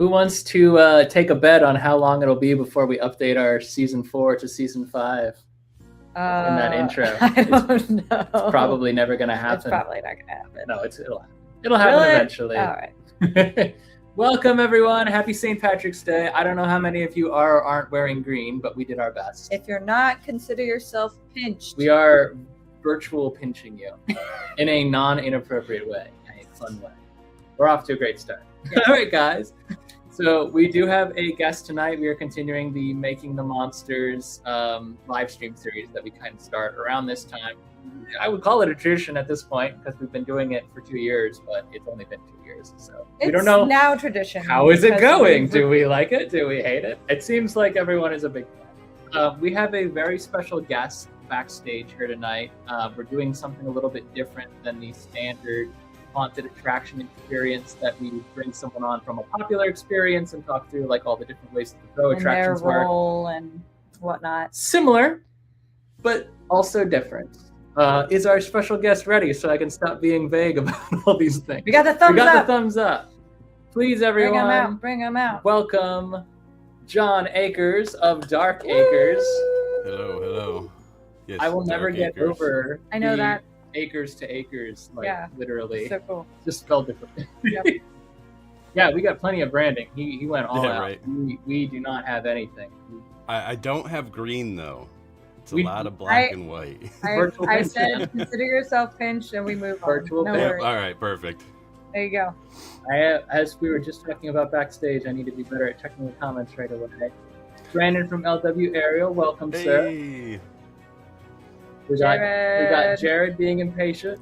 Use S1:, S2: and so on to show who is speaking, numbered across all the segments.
S1: Who wants to take a bet on how long it'll be before we update our season 4 to season 5? In that intro,
S2: I don't know.
S1: It's probably never going to happen.
S2: It's probably not going to happen.
S1: No, it'll happen
S2: Really?
S1: eventually.
S2: All right.
S1: Welcome everyone. Happy St. Patrick's Day. I don't know how many of you are or aren't wearing green, but we did our best.
S2: If you're not, consider yourself pinched.
S1: We are virtual pinching you in a non-inappropriate way, a fun way. We're off to a great start.
S2: Yes.
S1: All right, guys. So we do have a guest tonight. We are continuing the Making the Monsters live stream series that we kind of start around this time. I would call it a tradition at this point because we've been doing it for 2 years, but it's only been 2 years. So we don't know.
S2: It's now tradition.
S1: How is it going? Do we like it? Do we hate it? It seems like everyone is a big fan. We have a very special guest backstage here tonight. We're doing something a little bit different than the standard haunted attraction experience that we bring someone on from a popular experience and talk through like all the different ways that the pro attractions
S2: and their role and whatnot.
S1: Similar, but also different. Is our special guest ready so I can stop being vague about all these things?
S2: We got the thumbs up.
S1: The thumbs up. Please, everyone.
S2: Bring them out.
S1: Welcome, John Acors of Dark Acres.
S3: Hello. Yes,
S1: I will never get over.
S2: I know that.
S1: Acres to acres, like
S2: yeah,
S1: literally.
S2: So cool.
S1: Just spelled differently.
S2: Yep.
S1: Yeah, we got plenty of branding. He went all out.
S3: Right.
S1: We do not have anything.
S3: I don't have green though. It's a lot of black and white.
S2: I said consider yourself pinched and we move on.
S1: Virtual
S2: no
S1: pinch.
S2: worries.
S3: All right, perfect.
S2: There you go.
S1: As we were just talking about backstage, I need to be better at checking the comments right away. Brandon from LW Aerial, welcome, sir.
S3: Hey,
S1: We got Jared being impatient.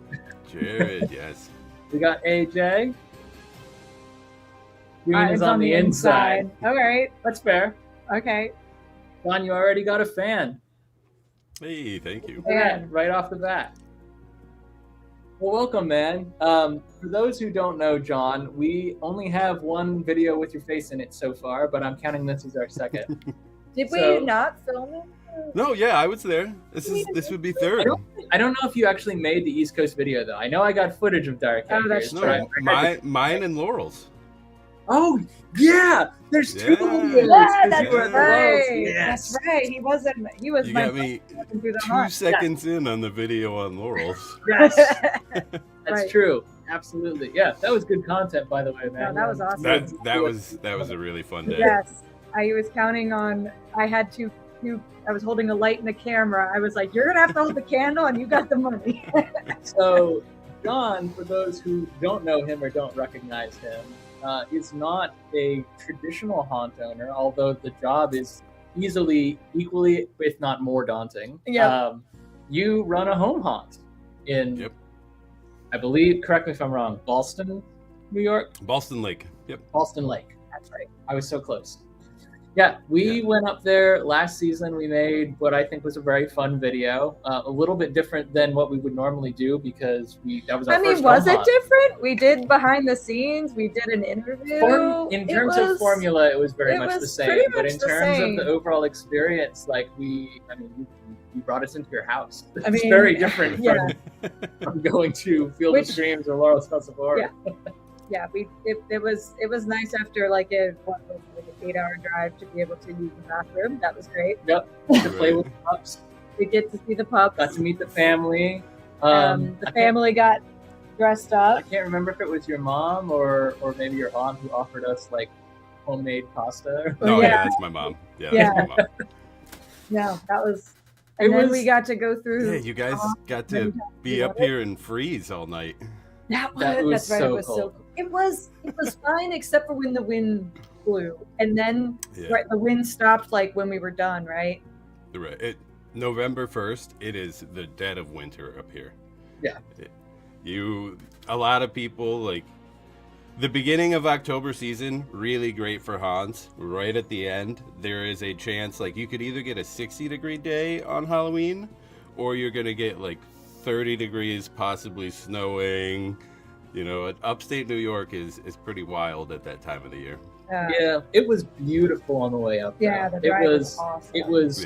S3: Jared, yes.
S1: We got AJ. Green is on the inside.
S2: All right.
S1: That's fair.
S2: Okay.
S1: John, you already got a fan.
S3: Hey, thank you.
S1: Yeah, right off the bat. Well, welcome, man. For those who don't know John, we only have one video with your face in it so far, but I'm counting this as our second.
S2: Did we not film it?
S3: No, yeah, I was there. This would be third.
S1: I don't know if you actually made the East Coast video though. I know I got footage of Dark Acres.
S2: Oh, that's
S3: no, mine and Laurel's.
S1: Oh yeah, there's two of you.
S2: Yeah, that's right.
S1: Yes.
S2: That's right. He was
S3: You got me 2 seconds in on the video on Laurel's.
S1: Yes, that's
S2: Right.
S1: true. Absolutely. Yeah, that was good content, by the way, man.
S2: No, that was awesome.
S3: That was a really fun day.
S2: Yes, I was counting on. I had to. I was holding a light and a camera. I was like, "You're gonna have to hold the candle, and you got the money."
S1: So, John, for those who don't know him or don't recognize him, is not a traditional haunt owner, although the job is equally, if not more daunting.
S2: Yeah.
S1: You run a home haunt in, I believe, correct me if I'm wrong, Boston, New York?
S3: Boston Lake. Yep.
S1: Boston Lake. That's right. I was so close. Yeah, we went up there last season. We made what I think was a very fun video, a little bit different than what we would normally do because that was our first
S2: was
S1: home
S2: it
S1: haunt.
S2: different? We did behind the scenes. We did an interview.
S1: In terms of formula, it was very much the same. But in terms of the overall experience, you brought us into your house. It's very different from going to Field of Dreams or Laurel's House of Horror.
S2: Yeah, it was nice after like an 8-hour drive to be able to use the bathroom. That was great.
S1: Yep, to play with the pups.
S2: We get to see the pups.
S1: Got to meet the family.
S2: The family got dressed up.
S1: I can't remember if it was your mom or maybe your aunt who offered us like homemade pasta.
S3: No, yeah, that's my mom. Yeah, that's my mom.
S2: No, that was. And then we got to go through.
S3: Yeah, you guys got to be up here and freeze all night.
S2: That's right. It was
S1: cold.
S2: So cool. It was fine except for when the wind blew, and then the wind stopped like when we were done. Right.
S3: November 1st. It is the dead of winter up here.
S1: Yeah.
S3: A lot of people like the beginning of October season. Really great for haunts. Right at the end, there is a chance like you could either get a 60-degree day on Halloween, or you're gonna get like 30 degrees, possibly snowing. Upstate New York is pretty wild at that time of the year.
S1: Yeah, it was beautiful on the way up.
S2: Yeah, the drive was awesome.
S1: It was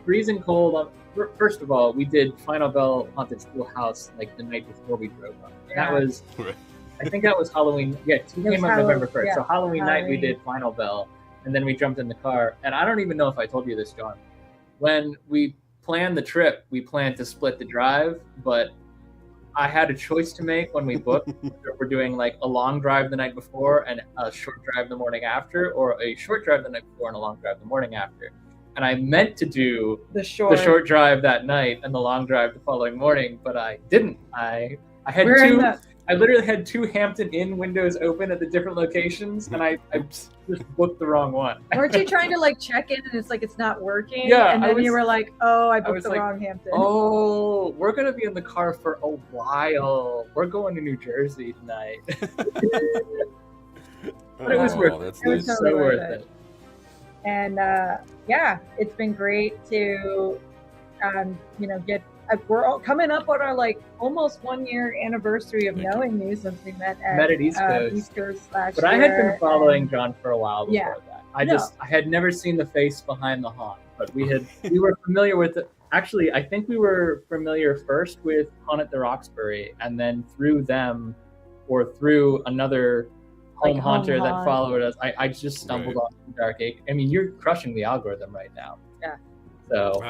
S1: freezing cold. First of all, we did Final Bell Haunted Schoolhouse like the night before we drove up.
S2: Yeah.
S1: That was I think that was Halloween. Yeah, 2
S2: was
S1: came out November 1st.
S2: yeah,
S1: So Halloween night we
S2: Halloween.
S1: did Final Bell, and then we jumped in the car. And I don't even know if I told you this, John. When we planned the trip, we planned to split the drive, but I had a choice to make when we booked. We're doing like a long drive the night before and a short drive the morning after, or a short drive the night before and a long drive the morning after. And I meant to do
S2: The short
S1: drive that night and the long drive the following morning, but I didn't. I had
S2: We're in
S1: two.
S2: the-
S1: I literally had 2 Hampton Inn windows open at the different locations, and I
S3: Oops.
S1: just booked the wrong one.
S2: Weren't you trying to like check in and it's like it's not working?
S1: Yeah,
S2: And
S1: I
S2: then
S1: was-
S2: you were like, oh, I
S1: was
S2: booked the
S1: like,
S2: wrong Hampton.
S1: Oh, we're gonna be in the car for a while. We're going to New Jersey tonight. But it was worth it.
S3: That's
S2: It was
S3: nice.
S2: totally
S1: So
S2: worth
S1: worth
S2: it.
S1: it.
S2: And yeah, it's been great to, get. We're all coming up on our like almost 1 year anniversary of
S3: Thank you.
S2: knowing you since we met at
S1: East Coast.
S2: East Coast last
S1: But I
S2: year.
S1: had been following
S2: and-
S1: John for a while before
S2: Yeah.
S1: that. I had never seen the face behind the haunt, but we were familiar with it. Actually, I think we were familiar first with Haunt at the Roxbury, and then through them, or through another
S2: Like
S1: home
S2: Home
S1: haunter that
S2: Haunt.
S1: followed us. I just stumbled
S3: Right.
S1: on Dark Acre. I mean, you're crushing the algorithm right now.
S2: Yeah.
S1: So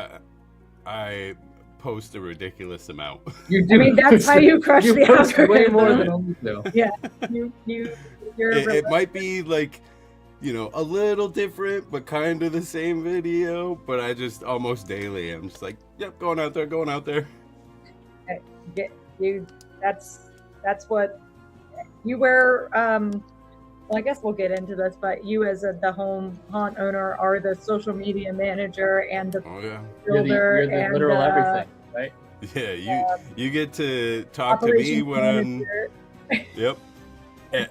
S3: I post a ridiculous amount.
S1: you
S2: I mean, that's how you crush the
S1: post way
S2: algorithm.
S1: more than others do.
S2: You're
S3: It might be like, a little different, but kind of the same video. But I just almost daily, I'm just like, yep, going out there.
S2: That's what you were. Well, I guess we'll get into this, but you as the home haunt owner are the social media manager and the
S3: Oh yeah,
S2: builder
S1: You're the
S2: and
S1: literal everything, right?
S3: yeah. You get to talk to me
S2: operations
S3: when I'm.
S2: manager.
S3: Yep.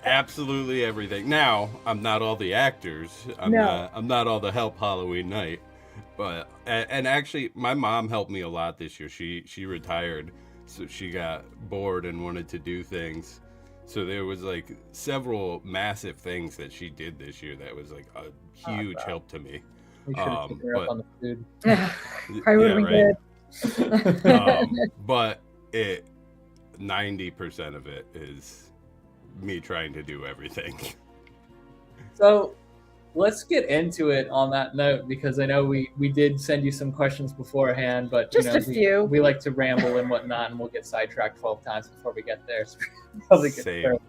S3: Absolutely everything. Now, I'm not all the actors. I'm not all the help Halloween night. But and actually my mom helped me a lot this year. She retired, so she got bored and wanted to do things. So there was like several massive things that she did this year that was like a huge help to me.
S1: We should have taken her up on the food.
S2: Probably would have been good.
S3: But 90% of it is me trying to do everything.
S1: So let's get into it on that note, because I know we did send you some questions beforehand, but
S2: Just a few.
S1: We like to ramble and whatnot, and we'll get sidetracked 12 times before we get there. So we'll probably get
S3: Same.
S1: started.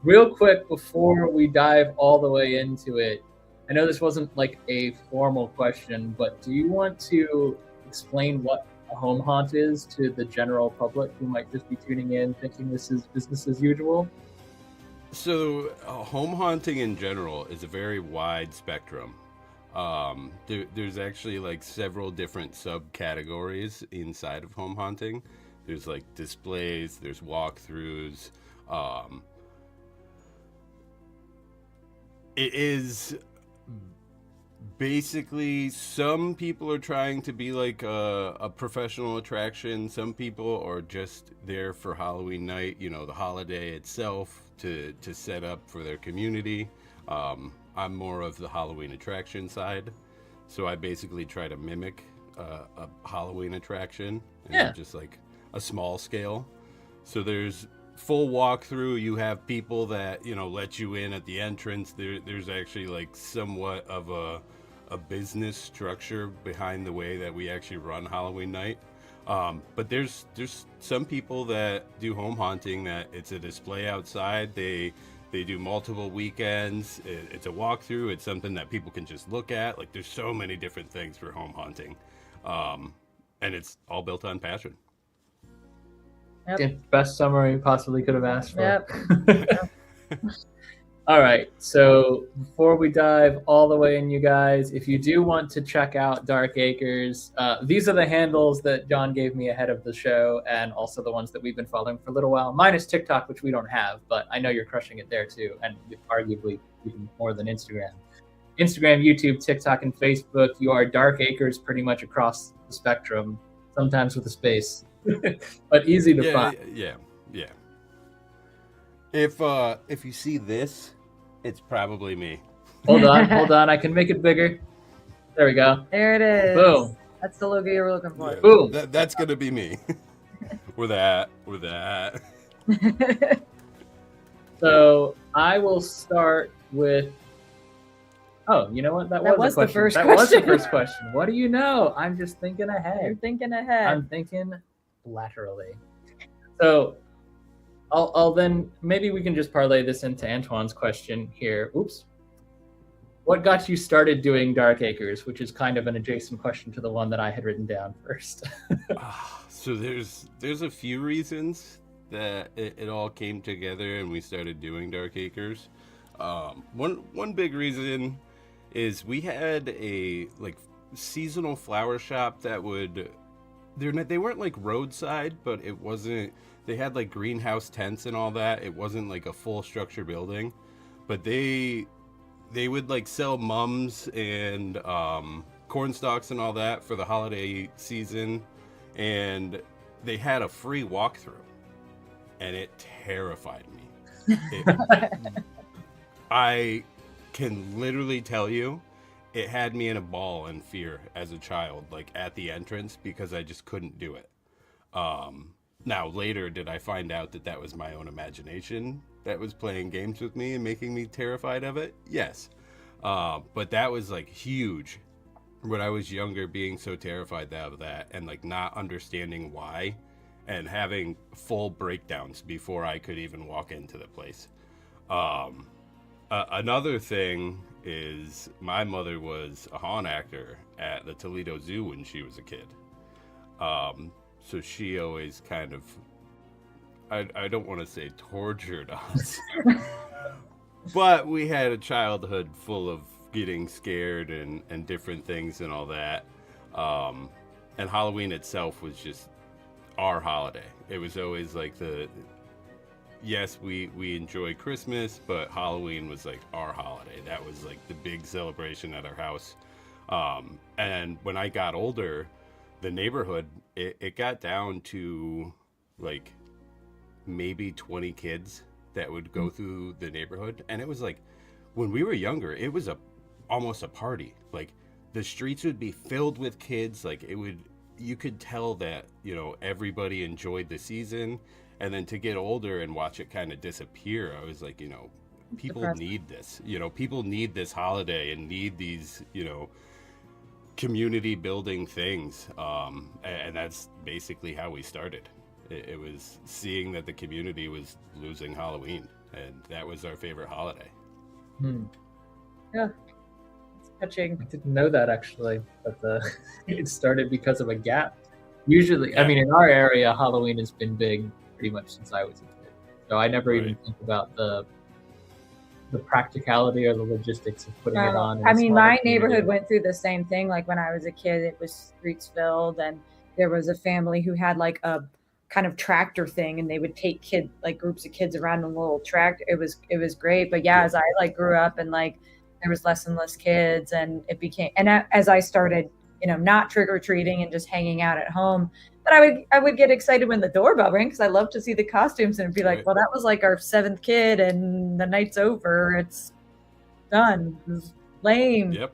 S1: Real quick before we dive all the way into it, I know this wasn't like a formal question, but do you want to explain what a home haunt is to the general public who might just be tuning in thinking this is business as usual?
S3: So, home haunting in general is a very wide spectrum. There's actually like several different subcategories inside of home haunting. There's like displays, there's walkthroughs. It is basically, some people are trying to be like a professional attraction. Some people are just there for Halloween night, the holiday itself, to set up for their community. I'm more of the Halloween attraction side, so I basically try to mimic a Halloween attraction, and just like a small scale. So there's full walkthrough. You have people that let you in at the entrance. There's actually like somewhat of a business structure behind the way that we actually run Halloween night. But there's some people that do home haunting that it's a display outside. They do multiple weekends. It's a walkthrough. It's something that people can just look at. Like, there's so many different things for home haunting, and it's all built on passion.
S2: Yep.
S1: Best summary you possibly could have asked for.
S2: Yep.
S1: All right, so before we dive all the way in, you guys, if you do want to check out Dark Acres, these are the handles that John gave me ahead of the show, and also the ones that we've been following for a little while, minus TikTok, which we don't have, but I know you're crushing it there too, and arguably even more than Instagram. Instagram, YouTube, TikTok, and Facebook, you are Dark Acres pretty much across the spectrum, sometimes with a space, but easy to find.
S3: Yeah. If you see this, it's probably me.
S1: Hold on, I can make it bigger. There we go.
S2: There it is.
S1: Boom.
S2: That's the logo you were looking for.
S1: Boom.
S3: That's gonna be me. Or that.
S1: So I will start with. Oh, you know what? That was
S2: the first
S1: That was the first question. What do you know? I'm just thinking
S2: You're
S1: ahead.
S2: thinking ahead.
S1: I'm thinking laterally. So I'll then maybe we can just parlay this into Antoine's question here. Oops. What got you started doing Dark Acres, which is kind of an adjacent question to the one that I had written down first.
S3: So there's a few reasons that it all came together and we started doing Dark Acres. One big reason is we had a like seasonal flower shop that they weren't like roadside, but it wasn't. They had like greenhouse tents and all that. It wasn't like a full structure building, but they would like sell mums and corn stalks and all that for the holiday season, and they had a free walkthrough, and it terrified me. I can literally tell you, it had me in a ball in fear as a child, like at the entrance, because I just couldn't do it. Now later, did I find out that was my own imagination that was playing games with me and making me terrified of it? Yes. But that was like huge when I was younger, being so terrified of that and like not understanding why and having full breakdowns before I could even walk into the place. Another thing is my mother was a haunt actor at the Toledo Zoo when she was a kid. So she always kind of, I don't want to say tortured us, but we had a childhood full of getting scared and different things and all that. And Halloween itself was just our holiday. It was always like yes, we enjoy Christmas, but Halloween was like our holiday. That was like the big celebration at our house. And when I got older, the neighborhood, it got down to like maybe 20 kids that would go through the neighborhood. And it was like, when we were younger, it was almost a party. Like the streets would be filled with kids. Like you could tell that, everybody enjoyed the season. And then to get older and watch it kind of disappear, I was like, people need this. People need this holiday and need these, community building things. And that's basically how we started. It was seeing that the community was losing Halloween, and that was our favorite holiday.
S2: Yeah. It's touching.
S1: I didn't know that actually, but it started because of a gap. Usually, I mean, in our area, Halloween has been big pretty much since I was a kid. So I never even think about the practicality or the logistics of putting it on.
S2: I mean, my neighborhood went through the same thing. Like when I was a kid, it was streets filled, and there was a family who had like a kind of tractor thing, and they would take groups of kids around a little tractor. It was great. But yeah, as I like grew up and like there was less and less kids, and it became, and as I started, not trick-or-treating and just hanging out at home, but I would get excited when the doorbell rang, because I love to see the costumes and be like, well, that was like our 7th kid and the night's over. It's done. It was lame.
S3: Yep.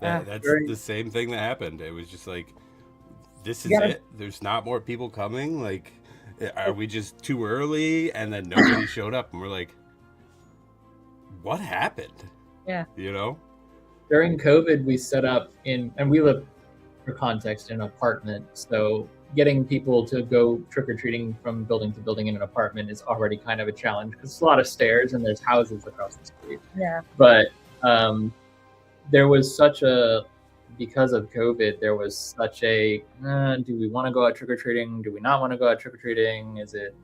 S3: That's the same thing that happened. It was just like, this is it. There's not more people coming. Like, are we just too early? And then nobody showed up, and we're like, what happened?
S2: Yeah.
S1: During COVID, we set up and we live, for context, in an apartment. So getting people to go trick-or-treating from building to building in an apartment is already kind of a challenge, because it's a lot of stairs and there's houses across the street.
S2: Yeah.
S1: But there was because of COVID, there was such a, do we want to go out trick-or-treating? Do we not want to go out trick-or-treating? Is it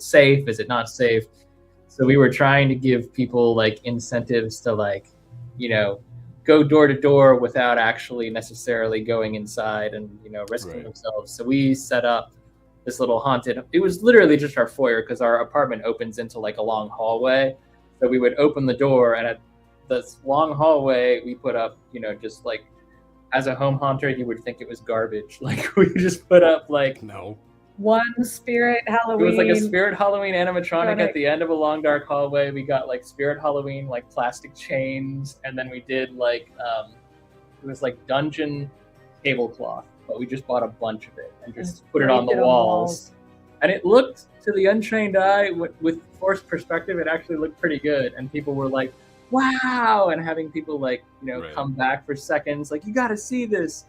S1: safe? Is it not safe? So we were trying to give people like incentives to like, go door to door without actually necessarily going inside and, risking themselves. So we set up this little haunted, it was literally just our foyer, because our apartment opens into like a long hallway. So we would open the door, and at this long hallway, we put up, just like, as a home haunter, you would think it was garbage. Like we just put up like,
S2: one spirit Halloween.
S1: It was like a spirit Halloween animatronic at the end of a long dark hallway. We got like spirit Halloween, like plastic chains, and then we did like it was like dungeon tablecloth, but we just bought a bunch of it and just put it on the walls. And it looked to the untrained eye, with forced perspective, it actually looked pretty good, and people were like, "Wow!" and having people like
S3: Right.
S1: come back for seconds, like, "You got to see this."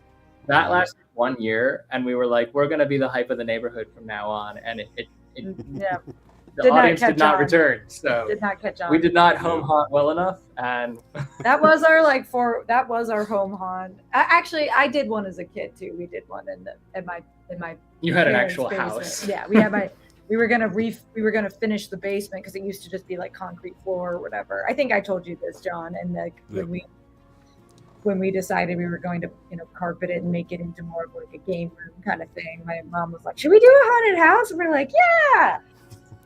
S1: That lasted 1 year, and we were like, "We're gonna be the hype of the neighborhood from now on," and it
S2: Yeah.
S1: the
S2: Did not
S1: audience did
S2: catch
S1: not
S2: on.
S1: return, so
S2: Did not catch on.
S1: we did not home haunt well enough, and
S2: That was our that was our home haunt. Actually, I did one as a kid too. We did one in my
S1: you had an
S2: parents'
S1: actual
S2: basement.
S1: house.
S2: Yeah, we were gonna finish the basement because it used to just be like concrete floor or whatever. I think I told you this, John, and like when we decided we were going to carpet it and make it into more of like a game room kind of thing, my mom was like, "Should we do a haunted house?" And we're like, "Yeah."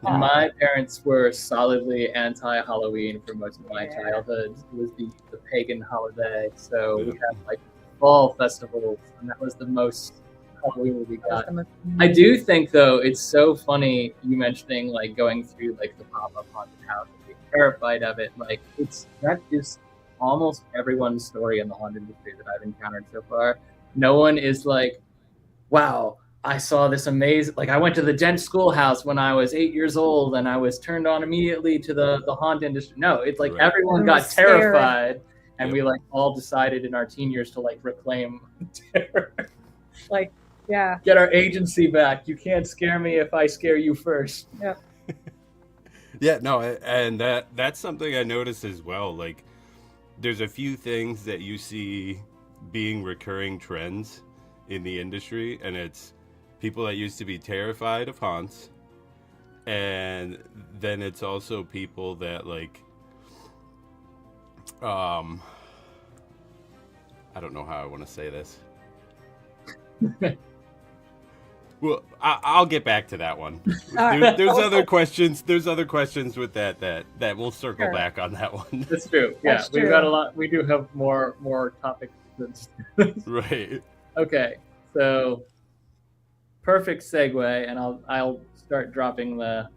S1: And my parents were solidly anti-Halloween for most of my childhood. It was the pagan holiday, so we had like fall festivals, and that was the most Halloween we got. I do think though it's so funny you mentioning like going through like the pop-up haunted house and being terrified of it. Like that is almost everyone's story in the haunted industry that I've encountered so far. No one is like, "Wow, I saw this amazing," like, "I went to the Dent Schoolhouse when I was 8 years old and I was turned on immediately to the haunt industry." No, it's like everyone got terrified, and we like all decided in our teen years to like reclaim terror.
S2: Like, yeah.
S1: Get our agency back. You can't scare me if I scare you first.
S2: Yeah.
S3: Yeah, no, and that's something I noticed as well. Like, there's a few things that you see being recurring trends in the industry, and it's people that used to be terrified of haunts, and then it's also people that like I don't know how I want to say this. Well, I'll get back to that one. There's other questions. There's other questions with that we'll circle back on that one.
S1: That's true. Yeah,
S2: That's
S1: we've
S2: true.
S1: got a lot. We do have more topics.
S3: Right.
S1: Okay, so perfect segue, and I'll start dropping the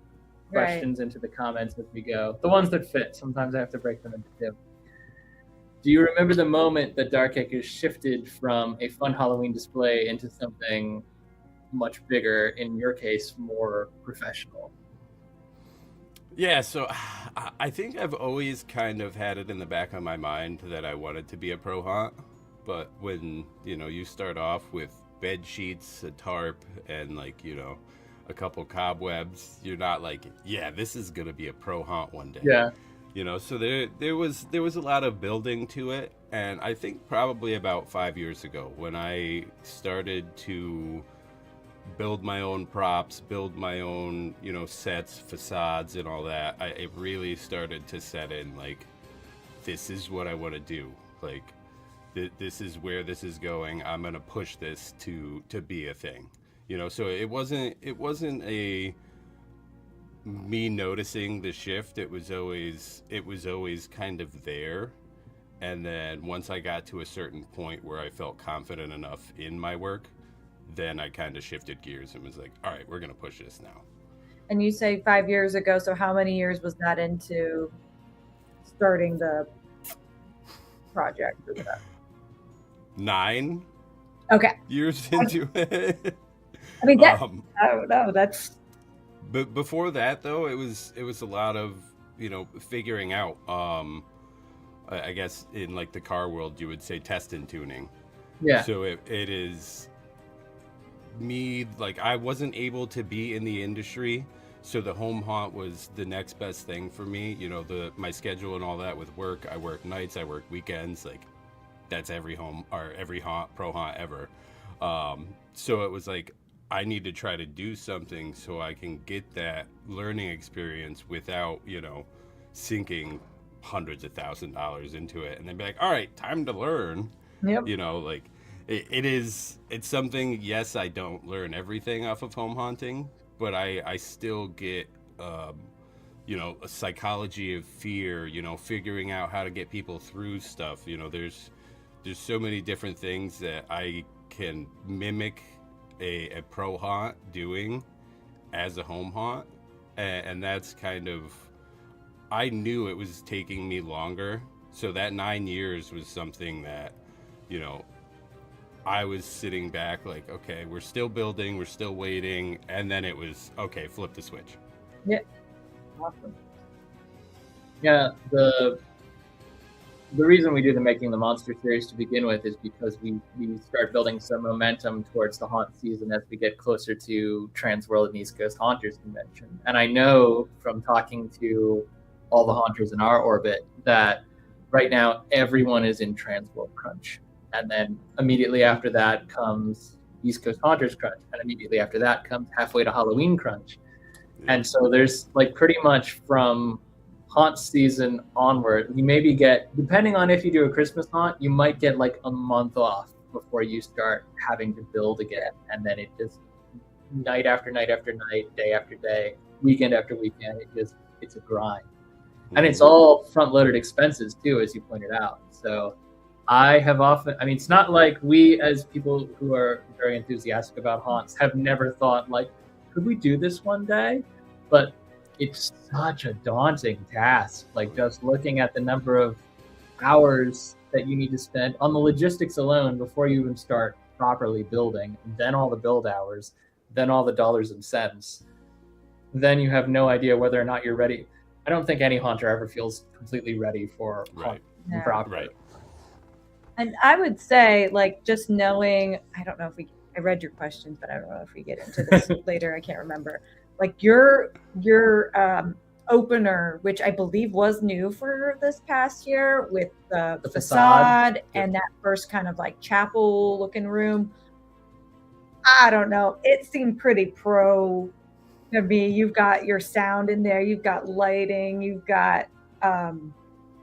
S1: questions into the comments as we go. The ones that fit. Sometimes I have to break them into two. Do you remember the moment that Dark Acres shifted from a fun Halloween display into something much bigger, in your case, more professional?
S3: Yeah, so I think I've always kind of had it in the back of my mind that I wanted to be a pro haunt, but when, you start off with bed sheets, a tarp, and like, a couple cobwebs, you're not like, yeah, this is going to be a pro haunt one day.
S1: Yeah.
S3: So there was a lot of building to it, and I think probably about 5 years ago when I started to build my own props, build my own, sets, facades, and all that, it really started to set in, like, this is what I want to do. Like, this is where this is going. I'm going to push this to be a thing. So it wasn't a me noticing the shift. It was always kind of there. And then once I got to a certain point where I felt confident enough in my work, then I kind of shifted gears and was like, all right, we're going to push this now.
S2: And you say 5 years ago, so how many years was that into starting the project?
S3: 9 years into it.
S2: I mean, I don't know. That's.
S3: But before that, though, it was a lot of figuring out. I guess in like the car world, you would say test and tuning.
S1: Yeah.
S3: So it is me, like, I wasn't able to be in the industry, so the home haunt was the next best thing for me. My schedule and all that with work. I work nights, I work weekends. Like, that's every home or every haunt, pro haunt ever. So it was like, I need to try to do something so I can get that learning experience without, sinking hundreds of $1,000s into it, and then be like, all right, time to learn.
S2: Yep.
S3: Like, it's something. Yes, I don't learn everything off of home haunting, but I still get a psychology of fear, figuring out how to get people through stuff. There's so many different things that I can mimic a pro haunt doing as a home haunt, and that's kind of, I knew it was taking me longer, so that 9 years was something that I was sitting back like, okay, we're still building, we're still waiting, and then it was, okay, flip the switch.
S2: Yeah. Awesome.
S1: Yeah, the reason we do the Making the Monster series to begin with is because we start building some momentum towards the haunt season as we get closer to Transworld and East Coast Haunters Convention. And I know from talking to all the haunters in our orbit that right now everyone is in Transworld Crunch. And then immediately after that comes East Coast Haunters Crunch. And immediately after that comes halfway to Halloween Crunch. Yeah. And so there's like pretty much from haunt season onward, you maybe get, depending on if you do a Christmas haunt, you might get like a month off before you start having to build again. And then it just night after night after night, day after day, weekend after weekend, it's a grind. And it's all front-loaded expenses too, as you pointed out. So I have often, I mean, it's not like we as people who are very enthusiastic about haunts have never thought like, could we do this one day? But it's such a daunting task, like just looking at the number of hours that you need to spend on the logistics alone before you even start properly building, and then all the build hours, then all the dollars and cents. Then you have no idea whether or not you're ready. I don't think any haunter ever feels completely ready for
S3: right.
S1: Right.
S2: And I would say, like, just knowing, I don't know if I read your questions, but I don't know if we get into this later. I can't remember. Like your opener, which I believe was new for this past year with the facade and that first kind of like chapel looking room. I don't know. It seemed pretty pro to me. You've got your sound in there. You've got lighting. You've got,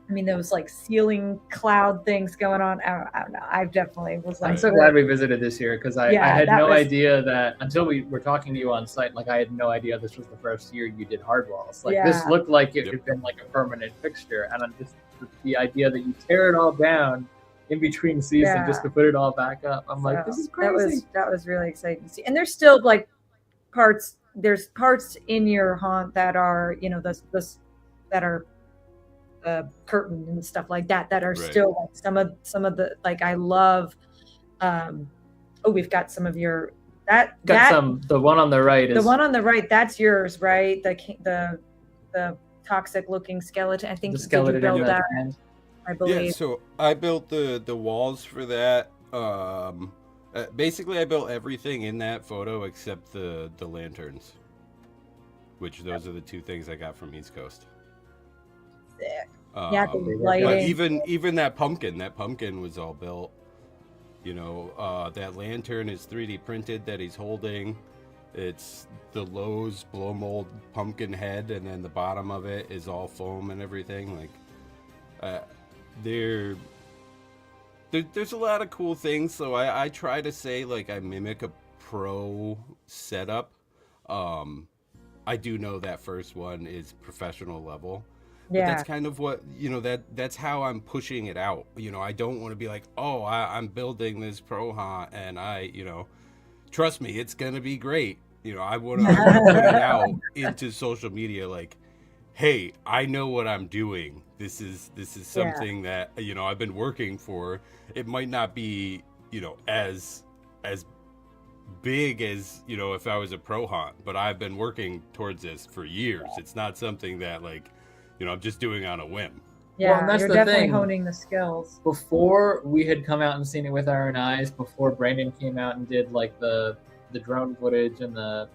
S2: I mean, those like ceiling cloud things going on. I don't know. I definitely was like,
S1: I'm so glad we visited this year because I had no idea that until we were talking to you on site, like I had no idea this was the first year you did hard walls. Like this looked like it had been like a permanent fixture. And I'm just the idea that you tear it all down in between season just to put it all back up. I'm like, this is crazy.
S2: That was really exciting to see. And there's still like there's parts in your haunt that are, you know, this that are curtain and stuff like that are still like some of the, like I love we've got some of your the
S1: one on the right is
S2: the one on the right, that's yours, right? The toxic looking skeleton. I think
S1: the skeleton,
S2: did you build that, I believe.
S3: Yeah, so I built the walls for that. Basically I built everything in that photo except the lanterns, which those are the two things I got from East Coast.
S2: Sick. Yeah, the lighting.
S3: But even that pumpkin was all built. You know, that lantern is 3D printed that he's holding. It's the Lowe's blow mold pumpkin head, and then the bottom of it is all foam and everything. Like, there's a lot of cool things. So I try to say like I mimic a pro setup. I do know that first one is professional level. But that's kind of what, you know, that's how I'm pushing it out. You know, I don't want to be like, oh, I'm building this pro haunt and trust me, it's going to be great. You know, I want to put it out into social media like, hey, I know what I'm doing. This is something that, you know, I've been working for. It might not be, you know, as big as, you know, if I was a pro haunt, but I've been working towards this for years. It's not something that like, you know, I'm just doing on a whim.
S2: Yeah, well, and that's you're definitely honing the skills.
S1: Before we had come out and seen it with our own eyes, before Brandon came out and did like the drone footage and the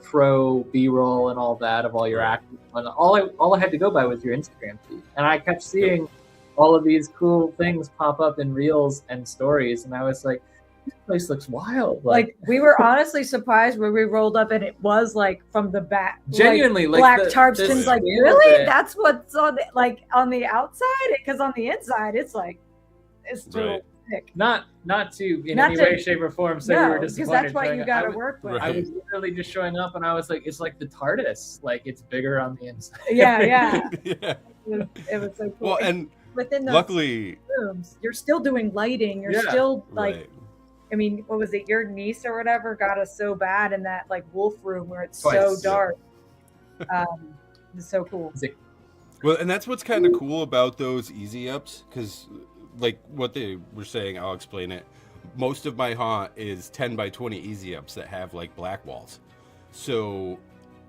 S1: pro B-roll and all that of all your acting, and all I had to go by was your Instagram feed, and I kept seeing all of these cool things pop up in reels and stories, and I was like, this place looks wild.
S2: Like we were honestly surprised when we rolled up and it was like from the back,
S1: genuinely like
S2: black tarps. Like really, that's what's on the outside, because on the inside it's like it's still thick.
S1: Not to in any way, shape, or form say we were disappointed.
S2: Because that's what you got to work with.
S1: I was literally just showing up and I was like, it's like the TARDIS, like it's bigger on the inside.
S2: Yeah. It was so cool.
S3: Well, and
S2: within those
S3: luckily
S2: rooms, you're still doing lighting. You're still like. I mean, what was it? Your niece or whatever got us so bad in that like wolf room where it's so dark. It's so cool.
S3: Well, and that's what's kind of cool about those easy ups, because like what they were saying, I'll explain it. Most of my haunt is 10 by 20 easy ups that have like black walls. So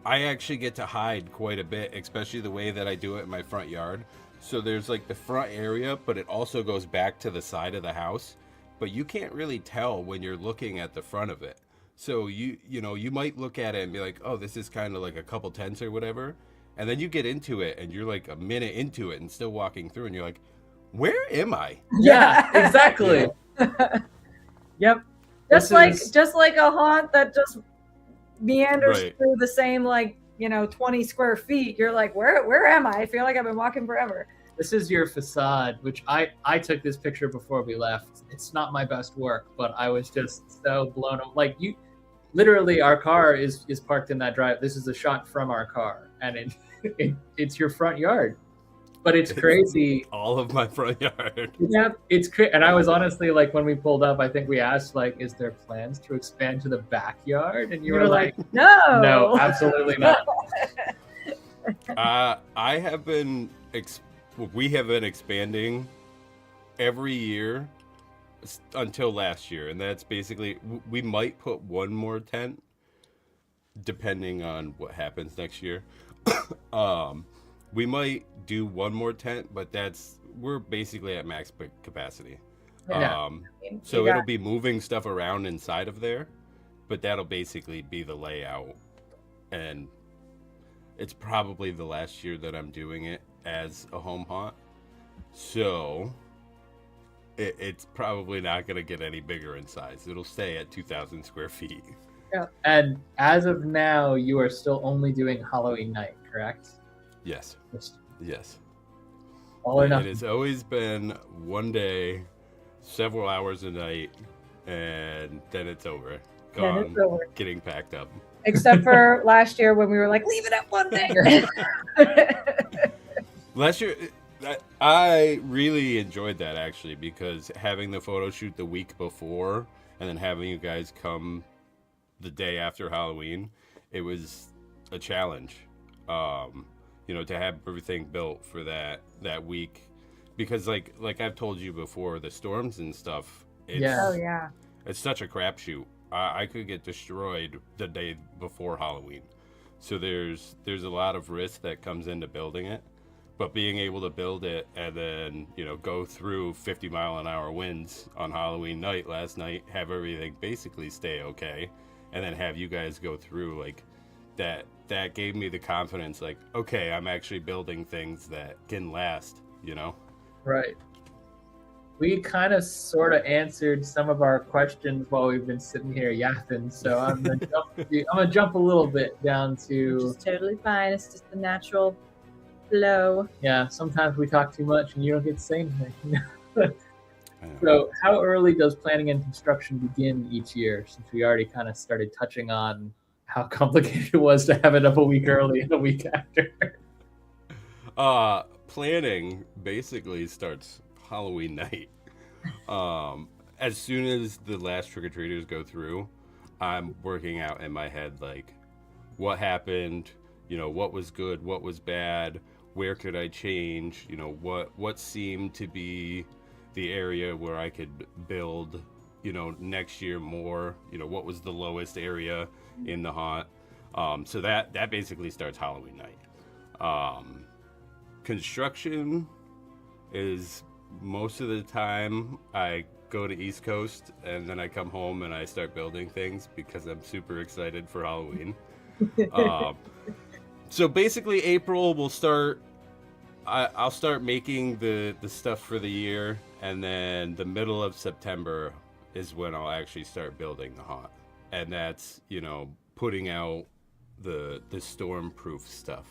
S3: I actually get to hide quite a bit, especially the way that I do it in my front yard. So there's like the front area, but it also goes back to the side of the house. But you can't really tell when you're looking at the front of it. So you know, you might look at it and be like, oh, this is kind of like a couple tents or whatever. And then you get into it and you're like a minute into it and still walking through and you're like, where am I?
S1: Yeah, exactly.
S2: Yep. Just like a haunt that just meanders through the same 20 square feet. You're like, where am I? I feel like I've been walking forever.
S1: This is your facade, which I took this picture before we left. It's not my best work, but I was just so blown away. Like, you literally, our car is parked in that drive. This is a shot from our car, and it's your front yard. But it's crazy.
S3: All of my front yard.
S1: Yeah, it's crazy. And I was honestly like, when we pulled up, I think we asked, like, is there plans to expand to the backyard? And you were like, no, absolutely not.
S3: We have been expanding every year until last year. And that's basically, we might put one more tent depending on what happens next year. We might do one more tent, but we're basically at max capacity.
S1: Yeah.
S3: So it'll be moving stuff around inside of there, but that'll basically be the layout. And it's probably the last year that I'm doing it as a home haunt. So it's probably not going to get any bigger in size. It'll stay at 2,000 square feet.
S1: Yeah. And as of now, you are still only doing Halloween night, correct?
S3: Yes. Yes.
S1: All or nothing.
S3: It has always been one day, several hours a night, and then it's over. Gone, getting packed up.
S2: Except for last year when we were like, leave it at one day.
S3: Last year, I really enjoyed that actually, because having the photo shoot the week before and then having you guys come the day after Halloween, it was a challenge. To have everything built for that week, because like I've told you before, the storms and stuff. It's such a crapshoot. I could get destroyed the day before Halloween, so there's a lot of risk that comes into building it. But being able to build it and then go through 50-mile-an-hour winds on Halloween night last night, have everything basically stay okay, and then have you guys go through like that gave me the confidence, like, okay, I'm actually building things that can last,
S1: Right. We kind of sort of answered some of our questions while we've been sitting here yapping, so I'm gonna jump a little bit down to...
S2: Which is totally fine. It's just the natural flow.
S1: Yeah, sometimes we talk too much and you don't get to say anything. So how early does planning and construction begin each year, since we already kind of started touching on how complicated it was to have it up a week early and a week after?
S3: Planning basically starts Halloween night. As soon as the last trick-or-treaters go through, I'm working out in my head, like, what happened, what was good, what was bad, where could I change, what seemed to be the area where I could build, next year more, what was the lowest area in the haunt. So that basically starts Halloween night. Construction is most of the time I go to East Coast and then I come home and I start building things because I'm super excited for Halloween. So basically April we'll start. I'll start making the stuff for the year, and then the middle of September is when I'll actually start building the haunt. And that's, putting out the storm-proof stuff.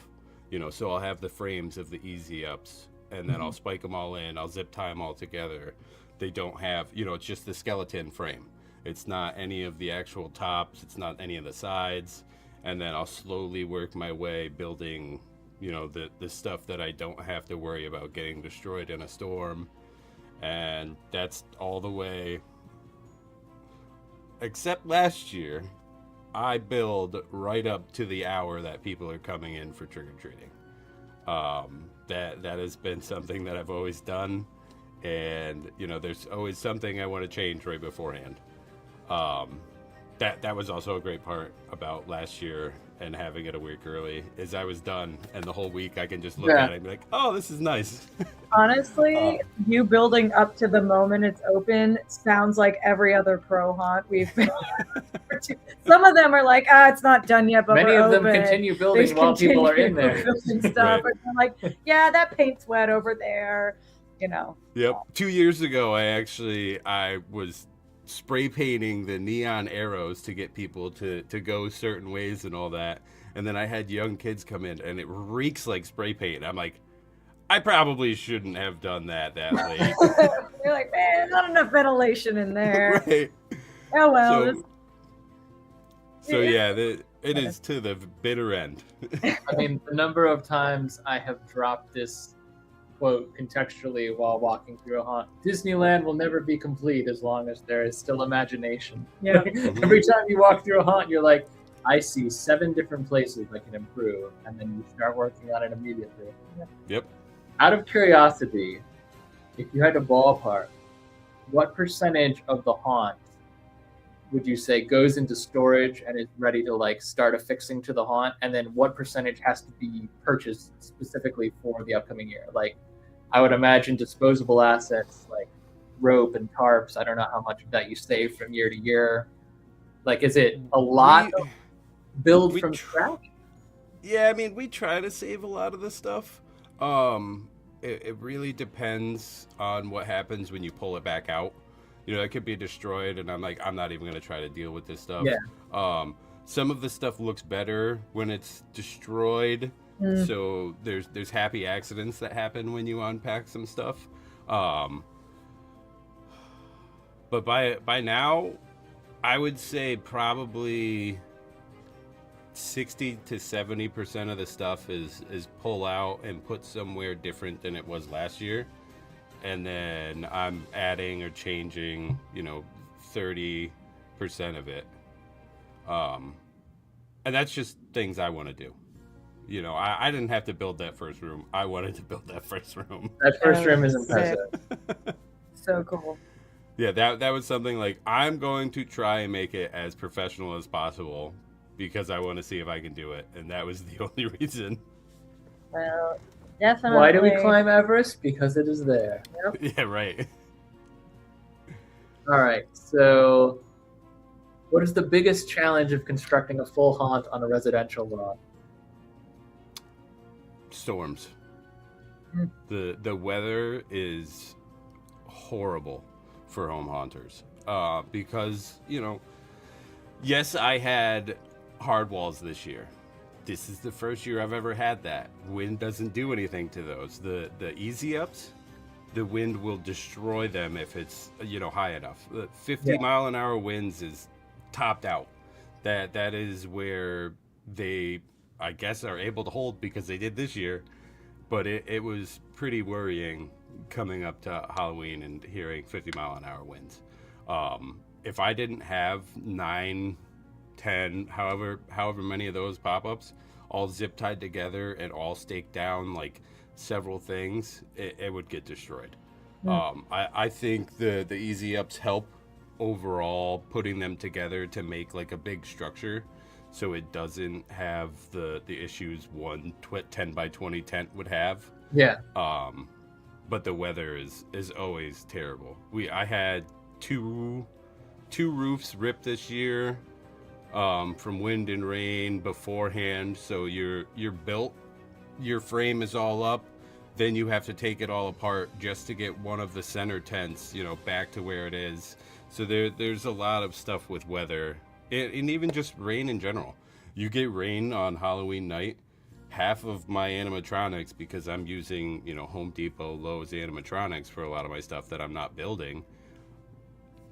S3: So I'll have the frames of the easy ups, and then I'll spike them all in. I'll zip tie them all together. They don't have, it's just the skeleton frame. It's not any of the actual tops. It's not any of the sides. And then I'll slowly work my way building, the stuff that I don't have to worry about getting destroyed in a storm. And that's all the way. Except last year, I build right up to the hour that people are coming in for trick-or-treating. That has been something that I've always done. and there's always something I want to change right beforehand. That was also a great part about last year and having it a week early, is I was done, and the whole week I can just look at it and be like, oh, this is nice.
S2: Honestly, you building up to the moment it's open sounds like every other pro haunt we've been. Some of them are like, it's not done yet, but
S1: many
S2: we're
S1: of them
S2: open.
S1: continue building while people are in there.
S2: Building stuff. And they're like, yeah, that paint's wet over there.
S3: Yep. 2 years ago, I was spray painting the neon arrows to get people to go certain ways and all that. And then I had young kids come in, and it reeks like spray paint. I'm like, I probably shouldn't have done that late.
S2: You're like, man, not enough ventilation in there.
S3: Right.
S2: Oh, well.
S3: So yeah, it is to the bitter end.
S1: I mean, the number of times I have dropped this quote contextually while walking through a haunt: Disneyland will never be complete as long as there is still imagination.
S2: Yeah.
S1: Every time you walk through a haunt, you're like, I see 7 different places I can improve, and then you start working on it immediately.
S3: Yep.
S1: Out of curiosity, if you had to ballpark, what percentage of the haunt would you say goes into storage and is ready to start affixing to the haunt, and then what percentage has to be purchased specifically for the upcoming year? I would imagine disposable assets like rope and tarps. I don't know how much of that you save from year to year. Is it a lot of build from scratch?
S3: Yeah, I mean, we try to save a lot of the stuff. It really depends on what happens when you pull it back out. It could be destroyed, and I'm like, I'm not even going to try to deal with this stuff.
S1: Yeah.
S3: Some of the stuff looks better when it's destroyed. So there's happy accidents that happen when you unpack some stuff. But by now, I would say probably 60 to 70% of the stuff is pull out and put somewhere different than it was last year. And then I'm adding or changing, 30% of it. And that's just things I want to do. I didn't have to build that first room. I wanted to build that first room.
S1: That first room is impressive.
S2: So cool.
S3: Yeah, that was something I'm going to try and make it as professional as possible because I want to see if I can do it. And that was the only reason.
S2: Well, definitely.
S1: Why do we climb Everest? Because it is there.
S2: Yep.
S3: Yeah, right.
S1: All right. So what is the biggest challenge of constructing a full haunt on a residential lot?
S3: Storms. The weather is horrible for home haunters because yes, I had hard walls this year. This is the first year I've ever had that. Wind doesn't do anything to those. The easy ups, the wind will destroy them if it's high enough. 50-mile-an-hour winds is topped out. That is where they, I guess, are able to hold because they did this year. But it was pretty worrying coming up to Halloween and hearing 50-mile-an-hour winds. If I didn't have 9, 10, however many of those pop-ups all zip tied together and all staked down several things, it would get destroyed. I think the easy ups help overall putting them together to make a big structure so it doesn't have the issues one 10 by 20 tent would have.
S1: Yeah.
S3: But the weather is always terrible. I had two roofs ripped this year from wind and rain beforehand. So you're built, your frame is all up, then you have to take it all apart just to get one of the center tents, back to where it is. So there's a lot of stuff with weather and even just rain in general. You get rain on Halloween night, half of my animatronics, because I'm using, Home Depot, Lowe's animatronics for a lot of my stuff that I'm not building,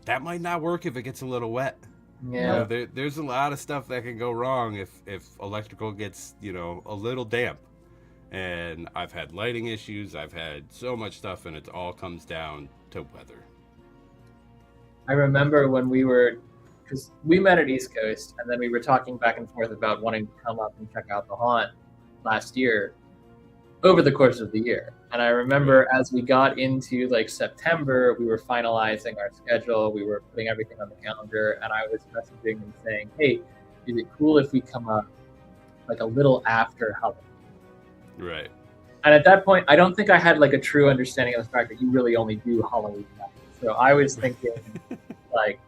S3: that might not work if it gets a little wet.
S1: Yeah.
S3: There's a lot of stuff that can go wrong if electrical gets, a little damp. And I've had lighting issues, I've had so much stuff, and it all comes down to weather.
S1: I remember when because we met at East Coast, and then we were talking back and forth about wanting to come up and check out the haunt last year. over the course of the year. And I remember as we got into like September, we were finalizing our schedule, we were putting everything on the calendar, and I was messaging and saying, hey, is it cool if we come up like a little after Halloween?
S3: Right.
S1: And at that point, I don't think I had like a true understanding of the fact that you really only do Halloween night. So I was thinking like,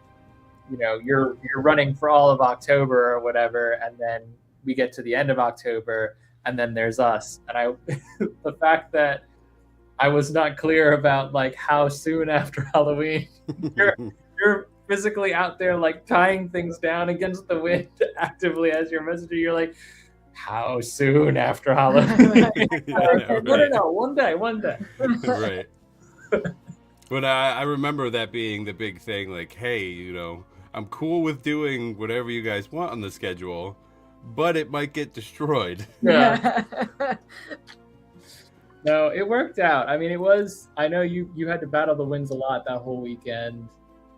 S1: you know, you're running for all of October or whatever, and then we get to the end of October, and then there's us. And I, the fact that I was not clear about like how soon after Halloween you're physically out there like tying things down against the wind actively as you're messaging. You're like, how soon after Halloween? No, one day.
S3: Right. But I remember that being the big thing. Like, hey, you know, I'm cool with doing whatever you guys want on the schedule, but it might get destroyed.
S1: Yeah. No, it worked out. I mean, it was, I know you had to battle the winds a lot that whole weekend,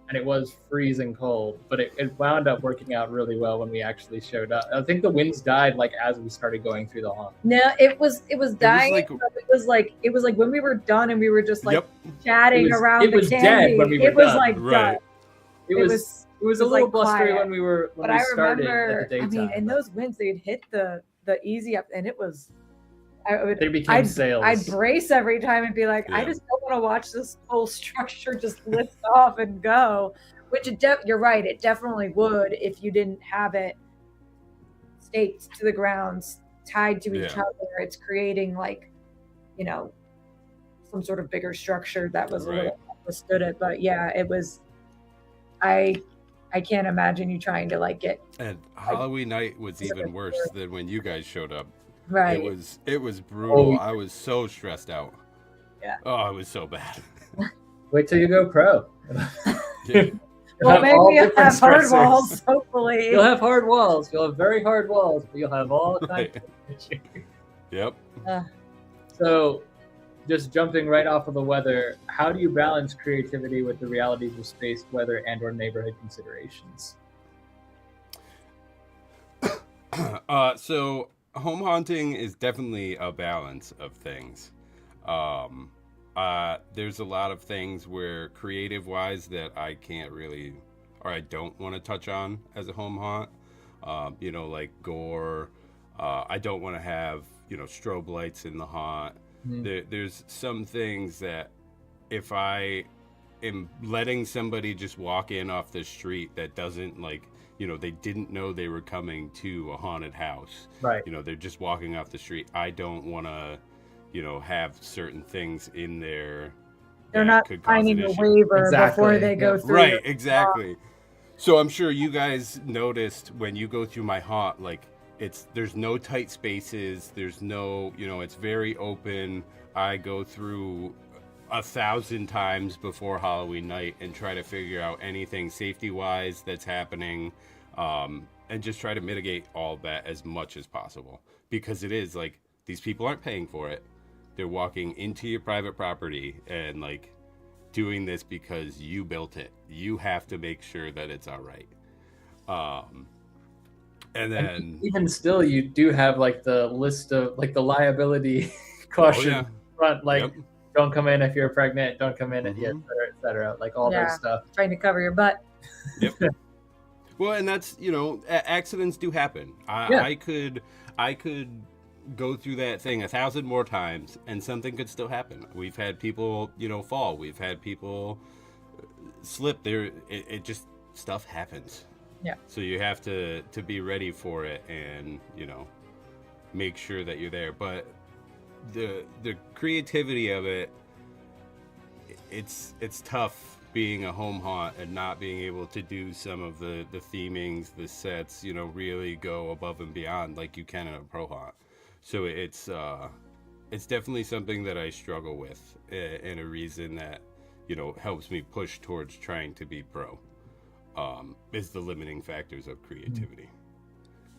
S1: and it was freezing cold, but it wound up working out really well when we actually showed up. I think the winds died like as we started going through the haunt.
S2: No, it was dying. It was like when we were done and we were just like chatting around the candy. It was dead when we were done. It was like done. It was a little blustery when we started at the daytime. I mean, and those winds, they'd hit the easy up, and it was.
S1: They became sails.
S2: I'd brace every time and be like, I just don't want to watch this whole structure just lift off and go. Which you're right, it definitely would if you didn't have it staked to the grounds, tied to each other. It's creating like, you know, some sort of bigger structure that was a little withstood it. But yeah, it was. I can't imagine you trying to like get.
S3: And Halloween night was even worse than when you guys showed up.
S2: Right.
S3: It was brutal. I was so stressed out.
S2: Yeah.
S3: Oh, it was so bad.
S1: Wait till you go pro.
S3: Yeah.
S2: Well, maybe you'll have hard walls, hopefully.
S1: You'll have hard walls. You'll have very hard walls, but you'll have all kinds of issues.
S3: Yep.
S1: So, just jumping right off of the weather, how do you balance creativity with the realities of space, weather, and/or neighborhood considerations?
S3: So home haunting is definitely a balance of things. There's a lot of things where creative wise that I can't really, or I don't want to touch on as a home haunt. You know, like gore. I don't want to have, you know, strobe lights in the haunt. There's some things that if I am letting somebody just walk in off the street that doesn't like, you know, they didn't know they were coming to a haunted house.
S1: Right.
S3: You know, they're just walking off the street. I don't want to, you know, have certain things in there.
S2: They're not signing a waiver before they go through.
S3: Right, exactly. So I'm sure you guys noticed when you go through my haunt, like there's no tight spaces. There's no, you know, it's very open. I go through 1,000 times before Halloween night and try to figure out anything safety wise that's happening. And just try to mitigate all that as much as possible, because it is like these people aren't paying for it. They're walking into your private property and like doing this because you built it. You have to make sure that it's all right. And then
S1: even still, you do have like the list of like the liability caution front, like don't come in if you're pregnant, don't come in if you, et cetera, like all those stuff.
S2: Trying to cover your butt.
S3: Yep. Well, and that's, you know, accidents do happen. I could go through that thing 1,000 more times and something could still happen. We've had people, you know, fall. We've had people slip there. It just, stuff happens.
S2: Yeah.
S3: So you have to be ready for it and, you know, make sure that you're there. But the creativity of it, it's tough being a home haunt and not being able to do some of the themings, the sets, you know, really go above and beyond like you can in a pro haunt. So it's definitely something that I struggle with, and a reason that, you know, helps me push towards trying to be pro, is the limiting factors of creativity.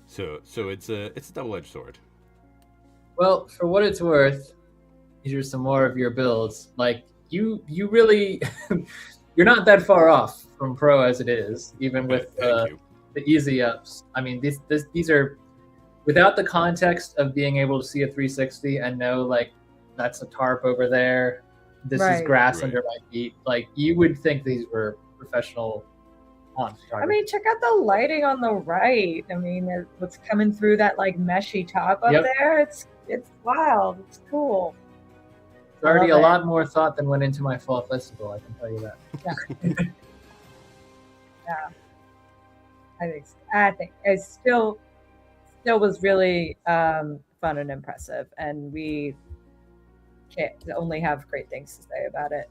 S3: So it's a double-edged sword.
S1: Well, for what it's worth, here's some more of your builds. Like you really, you're not that far off from pro as it is, even with the easy ups. I mean, these are without the context of being able to see a 360 and know like that's a tarp over there, this is
S2: Right.
S1: grass
S3: Right.
S1: under my feet, like you would think these were professional haunt
S2: I
S1: photographers.
S2: mean, check out the lighting on the right. I mean, what's coming through that like meshy top up
S1: Yep.
S2: there. It's wild. It's cool.
S1: It's already a
S2: love it.
S1: lot more thought than went into my fall festival, I can tell you that.
S2: Yeah. I think it still was really fun and impressive, and we can't only have great things to say about it.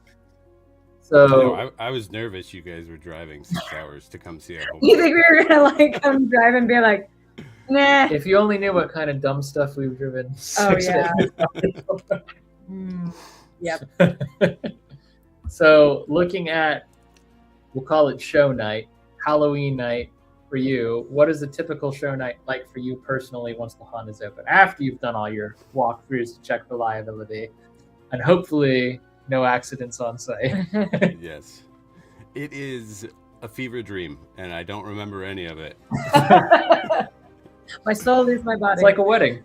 S1: So
S3: No, I was nervous you guys were driving 6 hours to come see our home.
S2: You think we were gonna like come drive and be like, nah?
S1: if you only knew what kind of dumb stuff we've driven.
S2: Oh,
S1: 6
S2: yeah.
S1: days.
S2: Yep.
S1: So looking at, we'll call it show night, Halloween night for you, what is a typical show night like for you personally once the haunt is open? After you've done all your walkthroughs to check reliability and hopefully no accidents on site.
S3: Yes. It is a fever dream, and I don't remember any of it.
S2: My soul leaves my body.
S1: It's like a wedding.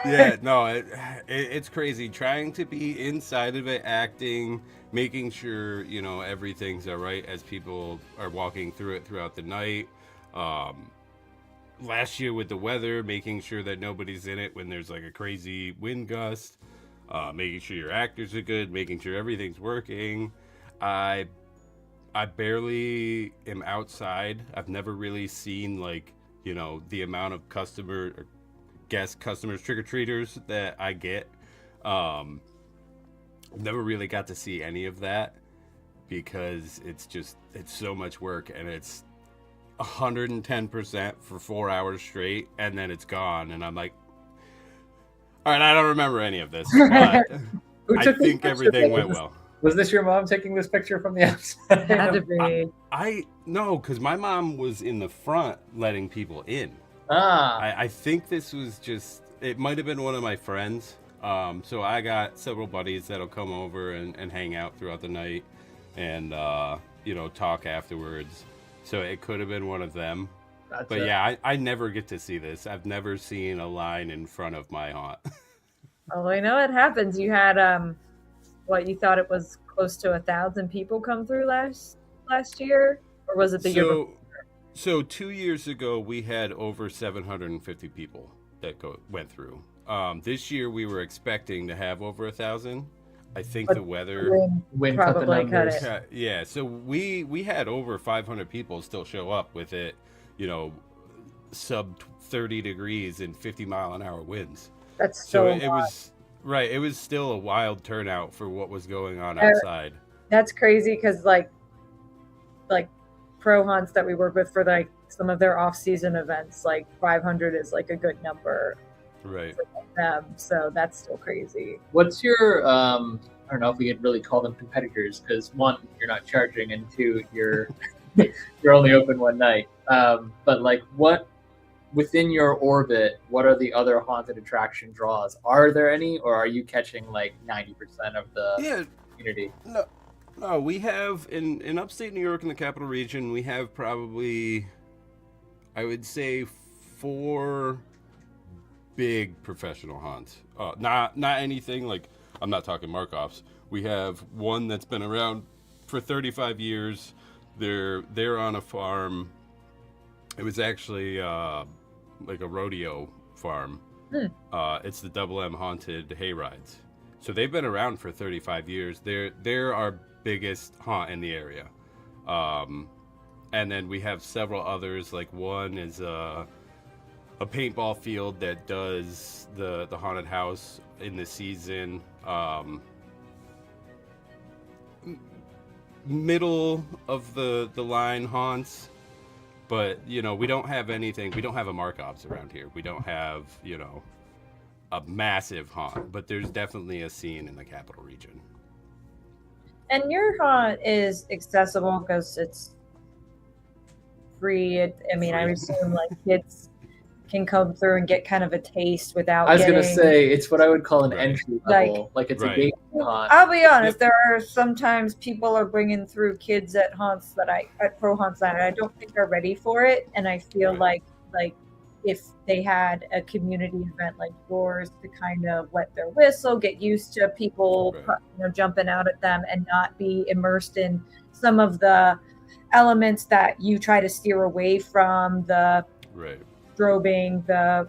S3: Yeah, no, it's crazy. Trying to be inside of it, acting, making sure, you know, everything's all right as people are walking through it throughout the night. Last year with the weather, making sure that nobody's in it when there's like a crazy wind gust, making sure your actors are good, making sure everything's working. I barely am outside. I've never really seen like, you know, the amount of customers, trick-or-treaters that I get. Never really got to see any of that because it's so much work, and it's 110% for 4 hours straight, and then it's gone, and I'm like, all right, I don't remember any of this, but
S1: Who
S3: I
S1: took this
S3: think
S1: picture?
S3: everything went well.
S1: Was this your mom taking this picture from the outside?
S2: It had to be.
S3: No, because my mom was in the front letting people in.
S1: Ah,
S3: I think this was just, it might have been one of my friends. So I got several buddies that'll come over and hang out throughout the night and, you know, talk afterwards. So it could have been one of them.
S1: gotcha.
S3: But yeah, I never get to see this. I've never seen a line in front of my haunt.
S2: Well, I know it happens. You had what you thought it was close to 1,000 people come through last year, or was it the year before?
S3: So 2 years ago, we had over 750 people that went through. This year, we were expecting to have over 1,000. I think
S2: But
S3: the weather.
S1: Wind cut the
S2: Probably cut
S1: numbers.
S2: it.
S3: Yeah, so we had over 500 people still show up with it, you know, sub 30 degrees and 50-mile-an-hour winds.
S2: That's
S3: So
S2: so.
S3: it was right. It was still a wild turnout for what was going on outside.
S2: That's crazy because like pro haunts that we work with for like some of their off-season events, like 500 is like a good number
S3: Right.
S2: for them. So that's still crazy.
S1: What's your I don't know if we could really call them competitors because one, you're not charging, and two, you're you're only open one night. But like, what within your orbit? What are the other haunted attraction draws? Are there any, or are you catching like 90% of the
S3: Yeah.
S1: community?
S3: No, we have in upstate New York in the capital region, we have probably, I would say, 4 big professional haunts. Not anything like, I'm not talking Markovs. We have one that's been around for 35 years. They're on a farm. It was actually like a rodeo farm. It's the Double M Haunted Hayrides. So they've been around for 35 years. They're our biggest haunt in the area. And then we have several others. Like one is a paintball field that does the haunted house in the season. Middle of the line haunts. But, you know, we don't have anything. We don't have a Markovs around here. We don't have, you know, a massive haunt. But there's definitely a scene in the capital region.
S2: And your haunt is accessible because it's free. I
S3: Free.
S2: assume like kids can come through and get kind of a taste without.
S1: I was gonna
S2: getting...
S1: say it's what I would call an
S3: Right.
S1: entry level, like it's
S3: Right.
S1: a gateway haunt.
S2: I'll be honest. There are sometimes people are bringing through kids at haunts at pro haunts that I don't think are ready for it, and I feel
S3: Right.
S2: like if they had a community event like yours to kind of wet their whistle, get used to people jumping out at them and not be immersed in some of the elements that you try to steer away from, the strobing, the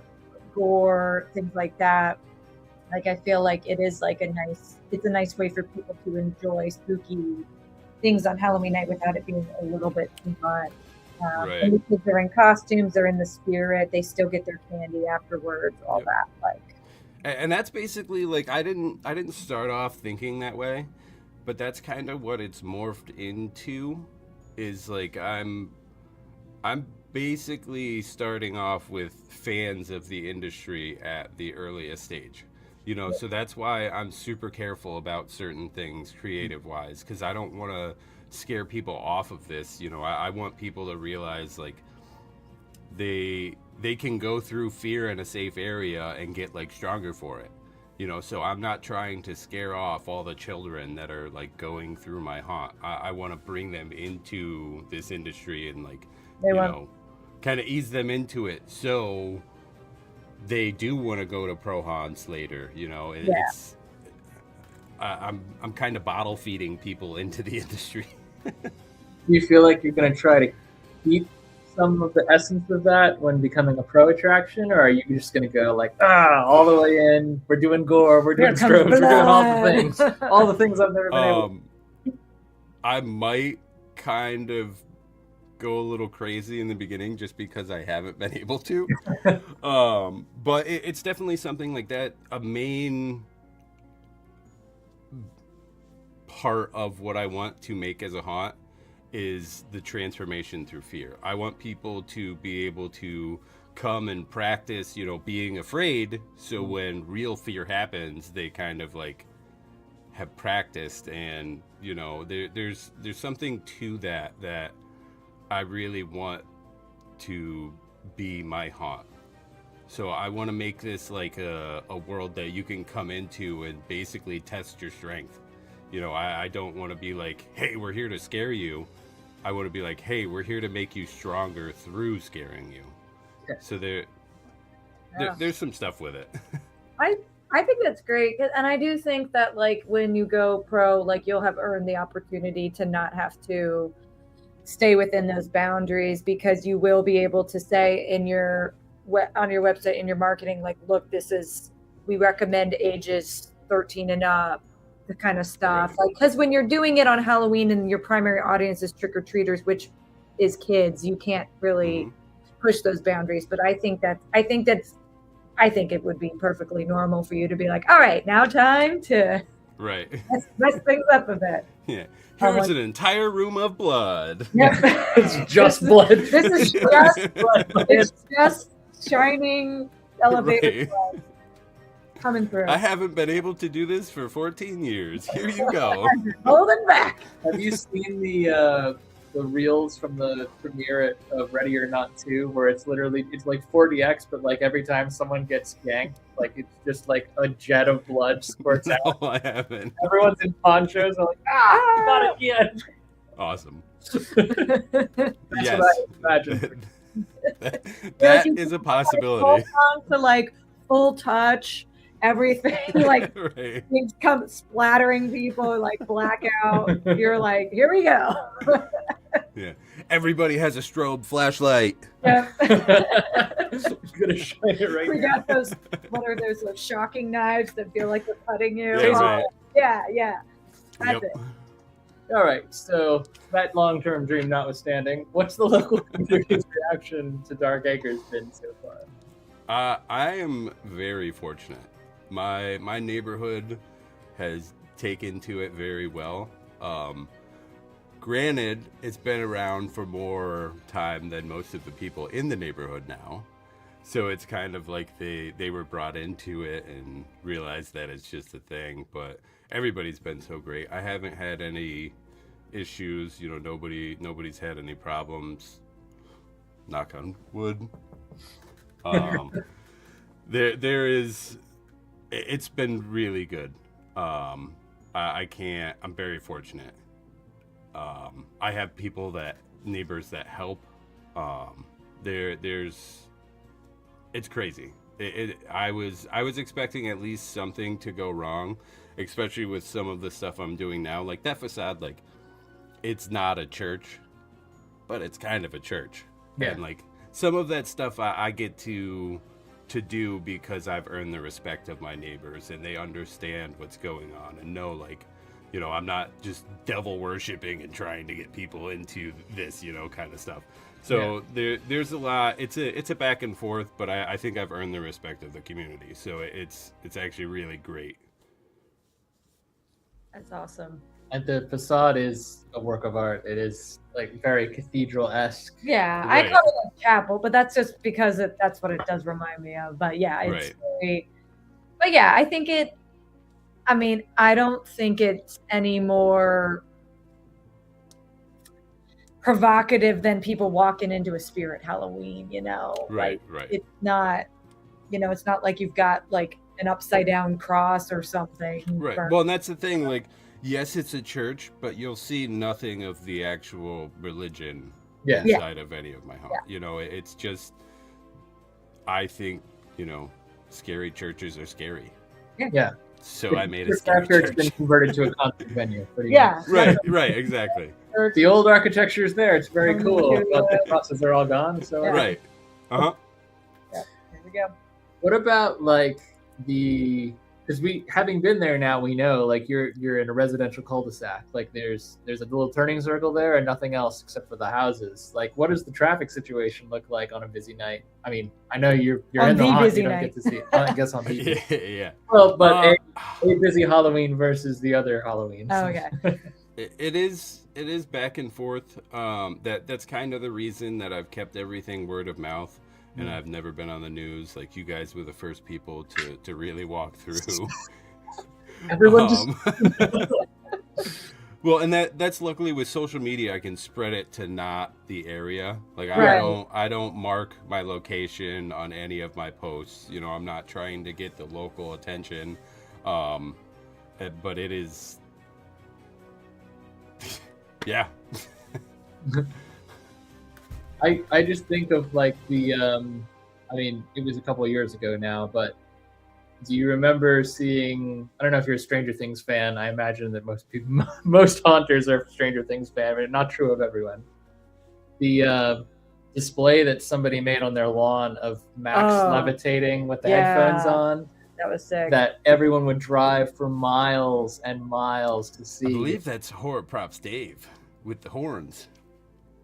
S2: gore, things like that. Like, I feel like it is like it's a nice way for people to enjoy spooky things on Halloween night without it being a little bit too much. And the kids are in costumes, they're in the spirit, they still get their candy afterwards, all that. Like,
S3: and that's basically like, I didn't start off thinking that way, but that's kind of what it's morphed into. Is like, I'm basically starting off with fans of the industry at the earliest stage, so that's why I'm super careful about certain things creative wise, because I don't want to scare people off of this. I want people to realize like they can go through fear in a safe area and get like stronger for it. So I'm not trying to scare off all the children that are like going through my haunt. I want to bring them into this industry and like, kind of ease them into it, so they do want to go to pro haunts later. It's I'm kind of bottle feeding people into the industry.
S1: Do you feel like you're going to try to keep some of the essence of that when becoming a pro attraction, or are you just going to go like, all the way in, we're doing gore, we're doing strobes, we're doing all the things I've never been able to?
S3: I might kind of go a little crazy in the beginning just because I haven't been able to. But it's definitely something like that. A main part of what I want to make as a haunt is the transformation through fear. I want people to be able to come and practice, being afraid, so when real fear happens, they kind of like have practiced. And there's something to that I really want to be my haunt. So I want to make this like a world that you can come into and basically test your strength. I don't want to be like, hey, we're here to scare you. I want to be like, hey, we're here to make you stronger through scaring you. So there's some stuff with it.
S2: I think that's great. And I do think that like when you go pro, like you'll have earned the opportunity to not have to stay within those boundaries, because you will be able to say on your website, in your marketing, like, look, we recommend ages 13 and up, the kind of stuff. Like, because when you're doing it on Halloween and your primary audience is trick-or-treaters, which is kids, you can't really push those boundaries. But I think it would be perfectly normal for you to be like, all right, now time to mess things up a bit.
S3: Yeah. Here's an entire room of blood.
S2: Yep.
S1: It's just blood.
S2: This is just blood. It's just shining elevated blood coming through.
S3: I haven't been able to do this for 14 years. Here you go.
S2: Holding back.
S1: Have you seen the reels from the premiere of Ready or Not 2, where it's like 4DX, but like every time someone gets yanked, like it's just like a jet of blood squirts out.
S3: No, I haven't.
S1: Everyone's in ponchos and like, not again.
S3: Awesome.
S1: That's
S3: yes.
S1: what I imagined.
S3: that is a possibility.
S2: Hold on to like full touch, everything, like things come splattering people, like blackout. You're like, here we go.
S3: Yeah. Everybody has a strobe flashlight.
S2: Yeah.
S1: I'm gonna shine it right
S2: We
S1: now.
S2: got those, what are those shocking knives that feel like they're cutting you?
S3: Yeah,
S2: That's it.
S1: All right, so that long-term dream notwithstanding, what's the local community's reaction to Dark Acres been so far?
S3: I am very fortunate. My neighborhood has taken to it very well. Granted, it's been around for more time than most of the people in the neighborhood now. So it's kind of like they were brought into it and realized that it's just a thing. But everybody's been so great. I haven't had any issues. Nobody's had any problems. Knock on wood. It's been really good. I'm very fortunate. I have neighbors that help. it's crazy. I was expecting at least something to go wrong, especially with some of the stuff I'm doing now. Like that facade, like it's not a church, but it's kind of a church.
S1: Yeah.
S3: And like some of that stuff I get to do because I've earned the respect of my neighbors and they understand what's going on and know, like, you know, I'm not just devil worshiping and trying to get people into this, you know, kind of stuff. So there's a lot. It's a back and forth, but I think I've earned the respect of the community. So it's actually really great.
S2: That's awesome.
S1: And the facade is a work of art. It is like very cathedral-esque.
S2: Yeah,
S3: Right.
S2: I call it a chapel, but that's just because that's what it does remind me of. But yeah, it's
S3: Right.
S2: very. But yeah, I think it. I mean, I don't think it's any more provocative than people walking into a spirit Halloween. You know,
S3: Right,
S2: like,
S3: right.
S2: It's not. You know, it's not like you've got like an upside down cross or something.
S3: Right. Well, and that's the thing. Like, yes, it's a church, but you'll see nothing of the actual religion inside of any of my home. You know, it's just, I think, you know, scary churches are scary.
S1: Yeah.
S3: So I made a scary
S1: church
S3: church.
S1: been converted to a concert venue.
S2: Yeah.
S3: Right, exactly.
S1: The old architecture is there. It's very cool, but the crosses are all gone. So
S3: Right. Uh-huh.
S2: Yeah. Here we go.
S1: What about like because we, having been there now, we know like you're in a residential cul-de-sac. Like there's a little turning circle there and nothing else except for the houses. Like what does the traffic situation look like on a busy night? I mean, I know you're
S2: On
S1: in the
S2: the
S1: haunt,
S2: busy
S1: you don't
S2: night.
S1: get to see it. I guess on the
S3: Yeah.
S1: well, but a busy Halloween versus the other Halloweens.
S2: Oh, okay.
S3: It is back and forth. That's kind of the reason that I've kept everything word of mouth. And I've never been on the news. Like you guys were the first people to really walk through.
S1: Everyone just
S3: well, and that's luckily with social media, I can spread it to not the area. Like
S2: Right.
S3: I don't mark my location on any of my posts. You know, I'm not trying to get the local attention. But it is, yeah.
S1: I just think of like the I mean, it was a couple of years ago now, but do you remember seeing, I don't know if you're a Stranger Things fan, I imagine that most haunters are Stranger Things fan, but not true of everyone. The display that somebody made on their lawn of Max levitating with the headphones on,
S2: That was sick.
S1: that everyone would drive for miles and miles to see.
S3: I believe that's Horror Props Dave with the horns.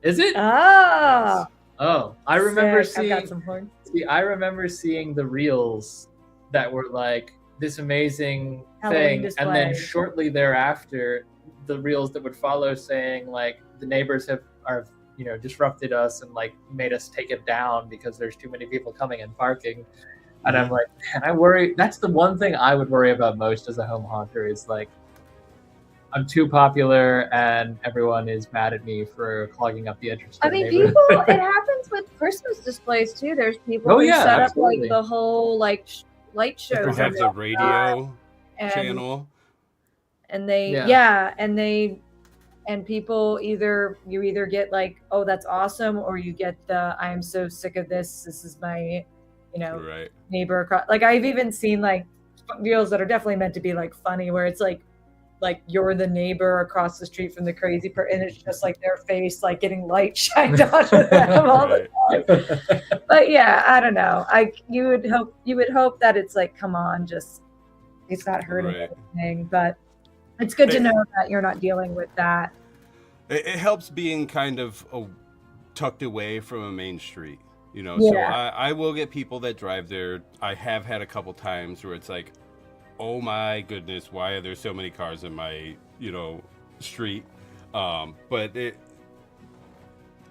S1: Is it?
S2: Oh,
S1: Oh, I remember
S2: sick. I've
S1: seeing.
S2: got some horns.
S1: See, I remember seeing the reels that were like this amazing
S2: Halloween
S1: thing, and then
S2: display.
S1: shortly thereafter, the reels that would follow saying like the neighbors are disrupted us and like made us take it down because there's too many people coming and parking. And I'm like, man, I worry. That's the one thing I would worry about most as a home haunter is like, I'm too popular and everyone is mad at me for clogging up the entrance to
S2: I
S1: the
S2: mean,
S1: neighborhood.
S2: people. It happens with Christmas displays too. There's people
S1: Oh,
S2: who
S1: yeah,
S2: set
S1: absolutely.
S2: up like the whole like light shows.
S3: Who have the radio
S2: and,
S3: channel.
S2: and they and people you either get like, oh, that's awesome, or you get the I am so sick of this. This is my
S3: Right.
S2: neighbor across. Like I've even seen like reels that are definitely meant to be like funny, where it's like you're the neighbor across the street from the crazy person, and it's just like their face like getting light shined onto them all the time. But yeah, I don't know. You would hope that it's like, come on, just it's not hurting anything. But it's good to know that you're not dealing with that.
S3: It helps being kind of tucked away from a main street, So I will get people that drive there. I have had a couple times where it's like, oh my goodness, why are there so many cars in my street? But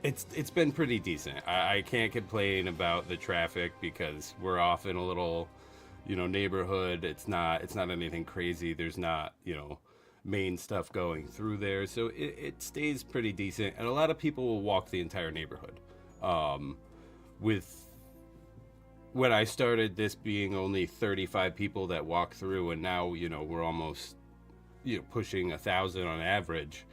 S3: it's been pretty decent. I can't complain about the traffic because we're off in a little neighborhood. It's not anything crazy. There's not main stuff going through there, so it stays pretty decent, and a lot of people will walk the entire neighborhood. With when I started this being only 35 people that walk through, and now we're almost pushing 1,000 on average.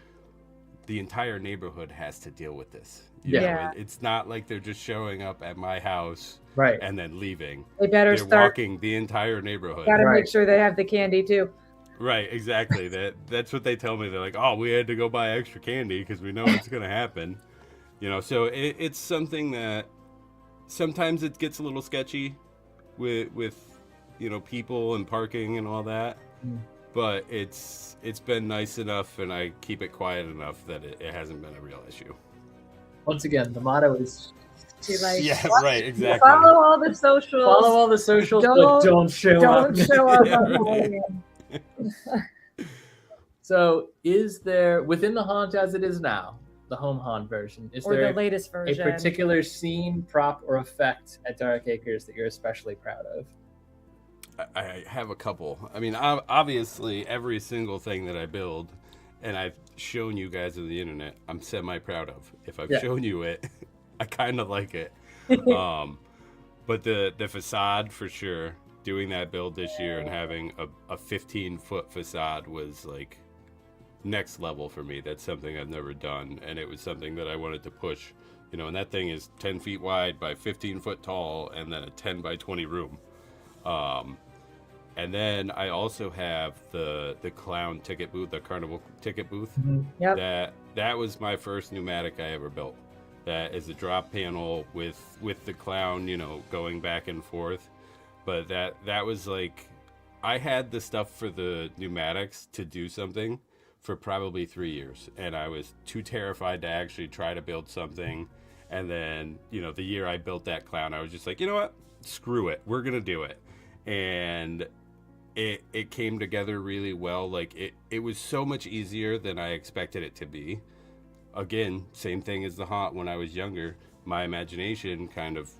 S3: the entire neighborhood has to deal with this.
S2: Yeah.
S3: It's not like they're just showing up at my house
S1: Right.
S3: and then leaving.
S2: They better
S3: They're
S2: start
S3: walking the entire neighborhood.
S2: Gotta
S1: Right.
S2: make sure they have the candy too.
S3: Right, exactly. That's what they tell me. They're like, "Oh, we had to go buy extra candy because we know it's going to happen." So it's something that sometimes it gets a little sketchy with people and parking and all that. But it's been nice enough, and I keep it quiet enough that it hasn't been a real issue.
S1: Once again, the motto is
S2: Be like,
S3: Yeah, right, exactly.
S2: follow all the socials.
S1: follow all the socials, but don't show up.
S2: Don't show up
S3: Yeah,
S2: on
S3: right.
S2: Halloween.
S1: So, is there within the haunt as it is now, the home haunt version, is
S2: Or
S1: there
S2: the latest
S1: a
S2: version.
S1: particular scene, prop, or effect at Dark Acres that you're especially proud of?
S3: I have a couple. I mean, obviously, every single thing that I build, and I've shown you guys on the internet, I'm semi-proud of. If I've
S1: Yeah.
S3: shown you it, I kind of like it. But the facade, for sure, doing that build this year and having a 15-foot facade was like next level for me. That's something I've never done, and it was something that I wanted to push. And that thing is 10 feet wide by 15 foot tall, and then a 10 by 20 room. And then I also have the clown ticket booth, the carnival ticket booth.
S2: Yep.
S3: That was my first pneumatic I ever built. That is a drop panel with the clown, going back and forth. But that was like, I had the stuff for the pneumatics to do something for probably 3 years, and I was too terrified to actually try to build something. And then, the year I built that clown, I was just like, you know what? Screw it. We're gonna do it. And it came together really well. Like it was so much easier than I expected it to be. Again, same thing as the haunt when I was younger. My imagination kind of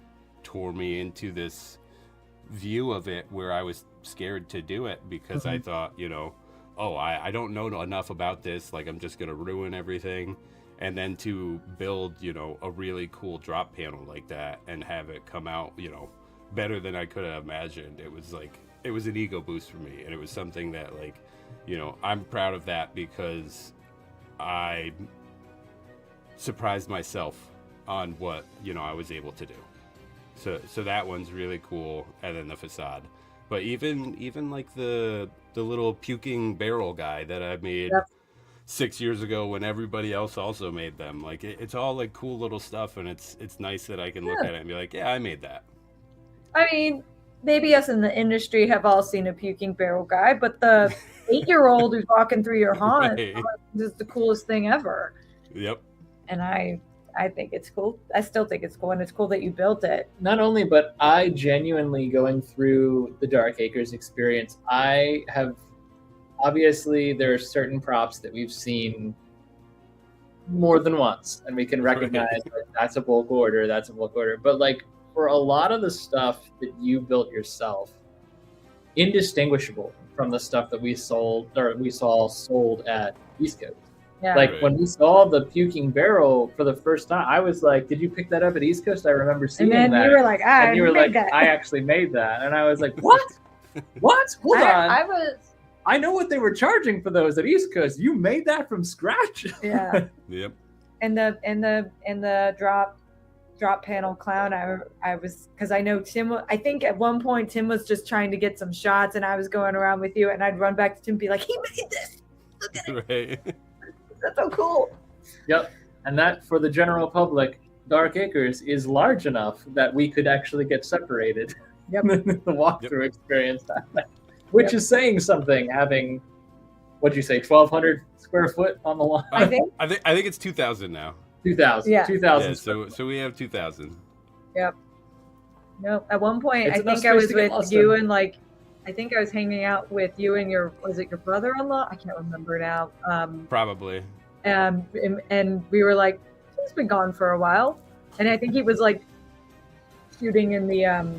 S3: tore me into this view of it where I was scared to do it because I thought, I don't know enough about this. Like, I'm just going to ruin everything. And then to build, a really cool drop panel like that and have it come out, better than I could have imagined. It was like, it was an ego boost for me. And it was something that, like, I'm proud of that because I surprised myself on what, I was able to do. So that one's really cool. And then the facade. But even like the little puking barrel guy that I made 6 years ago when everybody else also made them. Like it's all like cool little stuff, and it's nice that I can look at it and be like, yeah, I made that.
S2: I mean, maybe us in the industry have all seen a puking barrel guy, but the 8-year-old who's walking through your haunt is the coolest thing ever.
S3: Yep.
S2: And I think it's cool. I still think it's cool, and it's cool that you built it.
S1: Not only, but I genuinely, going through the Dark Acres experience, I have, obviously there are certain props that we've seen more than once, and we can recognize like, that's a bulk order. But like for a lot of the stuff that you built yourself, indistinguishable from the stuff that we saw sold at East Coast.
S2: Yeah.
S1: Like when we saw the puking barrel for the first time, I was like, "Did you pick that up at East Coast?" I remember seeing that.
S2: And then you were like, "I made that."
S1: "I actually made that," and I was like, "What? What? Hold on! I know what they were charging for those at East Coast. You made that from scratch."
S2: Yeah.
S3: Yep.
S2: And the drop panel clown, I was, because I know Tim. I think at one point Tim was just trying to get some shots, and I was going around with you, and I'd run back to Tim and be like, "He made this. Look at it.
S3: Right.
S2: That's so cool."
S1: Yep. And that, for the general public, Dark Acres is large enough that we could actually get separated.
S2: Yep.
S1: The walkthrough experience that way, which is saying something. Having, what'd you say, 1,200 square foot on the line?
S2: I think
S3: it's 2,000 now.
S1: 2,000.
S2: Yeah.
S1: 2,000.
S3: Yeah, so we have 2,000.
S2: Yep. No, at one point,
S1: It's
S2: I
S1: enough
S2: think I
S1: space
S2: was
S1: to get
S2: with
S1: lost
S2: you
S1: in.
S2: and like, I think I was hanging out with you and was it your brother-in-law? I can't remember now.
S3: Probably.
S2: And we were like, he's been gone for a while. And I think he was like shooting in the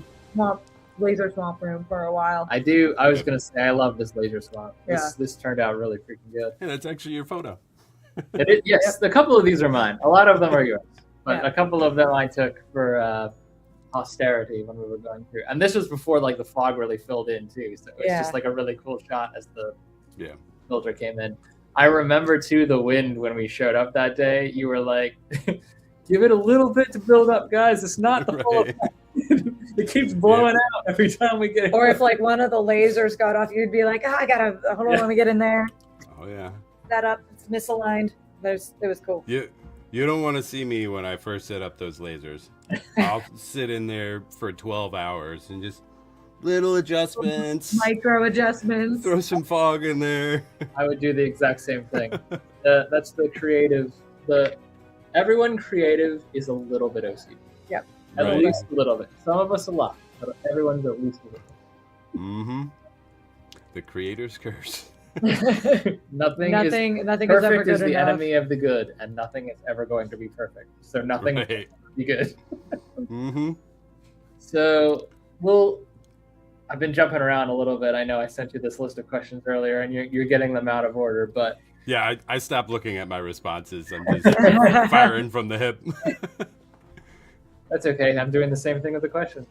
S2: laser swamp room for a while.
S1: I was going to say, I love this laser swamp. This turned out really freaking good.
S3: Yeah, that's actually your photo.
S1: Yes, a couple of these are mine. A lot of them are yours. But
S2: Yeah.
S1: a couple of them I took for posterity when we were going through. And this was before like the fog really filled in too. So it was just like a really cool shot as the filter came in. I remember too the wind when we showed up that day. You were like, "Give it a little bit to build up, guys. It's not the full
S3: Right.
S1: effect. It keeps blowing out every time we get."
S2: Or if like one of the lasers got off, you'd be like, "Oh, I gotta hold on,
S1: Yeah.
S2: let me get in there.
S3: Oh yeah.
S2: That up, it's misaligned." It was cool.
S3: You don't want to see me when I first set up those lasers. I'll sit in there for 12 hours and just little adjustments,
S2: Micro adjustments.
S3: throw some fog in there.
S1: I would do the exact same thing. That's the creative. Everyone creative is a little bit OCD.
S2: Yep.
S1: At
S3: Right.
S1: least a little bit. Some of us a lot, but everyone's at least a little.
S3: Mm-hmm. The creator's curse.
S1: Nothing
S2: nothing
S1: is
S2: is ever
S1: perfect
S2: good
S1: is the
S2: enough.
S1: enemy of the good, and nothing is ever going to be perfect. So nothing
S3: Right.
S1: will be good.
S3: Mm-hmm.
S1: So I've been jumping around a little bit. I know I sent you this list of questions earlier, and you're getting them out of order, but
S3: Yeah, I stopped looking at my responses. I'm just firing from the hip.
S1: that's okay. I'm doing the same thing with the questions.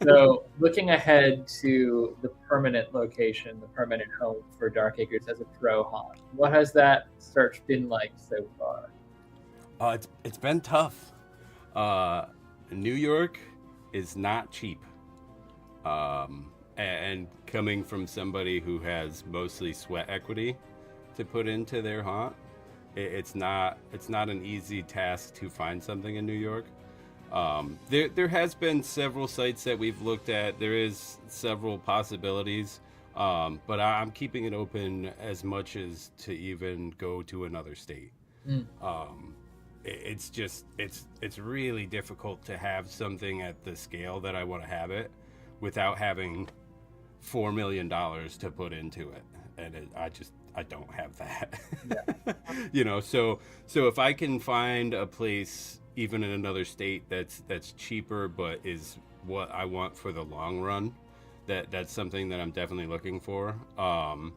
S1: So looking ahead to the permanent location, the permanent home for Dark Acres as a pro haunt, what has that search been like so far?
S3: It's been tough. New York is not cheap. And coming from somebody who has mostly sweat equity to put into their haunt, it's not an easy task to find something in New York. There has been several sites that we've looked at. There is several possibilities, but I'm keeping it open as much as to even go to another state. It's really difficult to have something at the scale that I want to have it without having $4 million to put into it, and I don't have that. Yeah. So if I can find a place even in another state that's cheaper but is what I want for the long run, that's something that I'm definitely looking for. I'm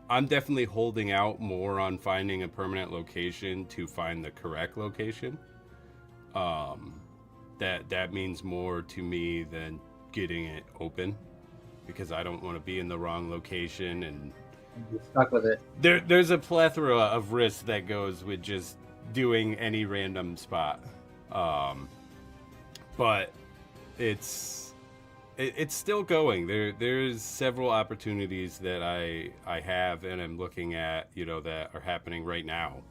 S3: definitely holding out more on finding a permanent location to find the correct location. That means more to me than getting it open, because I don't want to be in the wrong location and
S1: You're stuck with it.
S3: there's a plethora of risks that goes with just doing any random spot. But it's still going. There's several opportunities that I have and I'm looking at, that are happening right now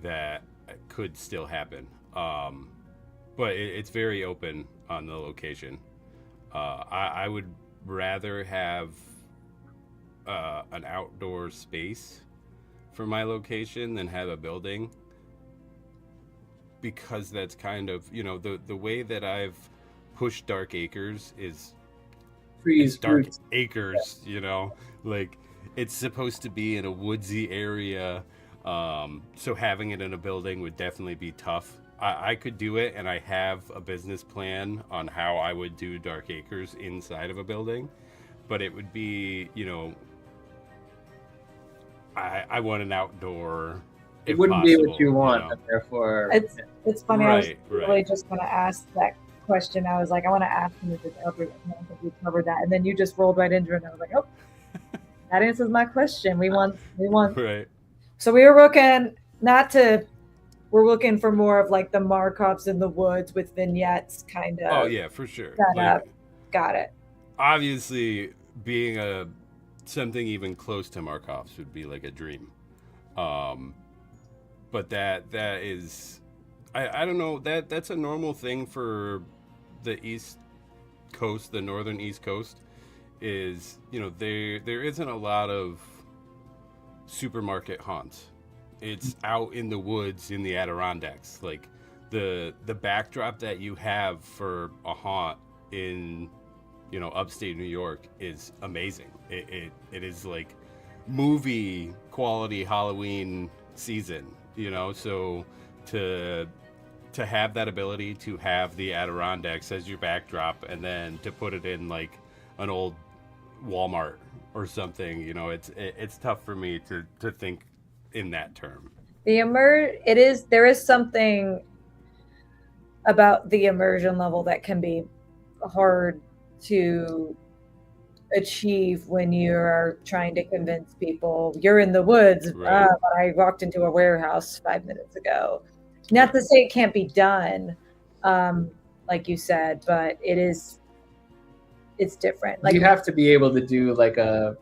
S3: that could still happen. But it's very open on the location. I would rather have an outdoor space for my location than have a building, because that's kind of, the way that I've pushed Dark Acres is
S1: Trees,
S3: Dark
S1: roots.
S3: Acres, like it's supposed to be in a woodsy area. So having it in a building would definitely be tough. I could do it, and I have a business plan on how I would do Dark Acres inside of a building, but it would be, I want an outdoor.
S1: It
S3: if
S1: wouldn't be
S3: possible,
S1: what you want, and therefore
S2: It's funny. I was
S3: Right,
S2: really
S3: right.
S2: just going to ask that question. I was like, I want to ask him if it's covered. I don't think we covered that, and then you just rolled right into it. And I was like, oh, that answers my question. We want.
S3: Right.
S2: So we were looking we're looking for more of like the Markovs in the woods with vignettes, kind of.
S3: Oh yeah, for sure.
S2: Set
S3: Like,
S2: up. Got it.
S3: obviously being something even close to Markov's would be like a dream. But that is, I don't know, that's a normal thing for the East Coast, the northern East Coast, is, there isn't a lot of supermarket haunts. It's out in the woods in the Adirondacks. Like the backdrop that you have for a haunt in, upstate New York is amazing. It is like movie quality Halloween season, so to have that ability to have the Adirondacks as your backdrop and then to put it in like an old Walmart or something, it's tough for me to think in that term.
S2: There is something about the immersion level that can be hard to achieve when you're trying to convince people you're in the woods.
S3: Right.
S2: But I walked into a warehouse 5 minutes ago. Not to say it can't be done, like you said, but it's different. Like
S1: you have to be able to do like a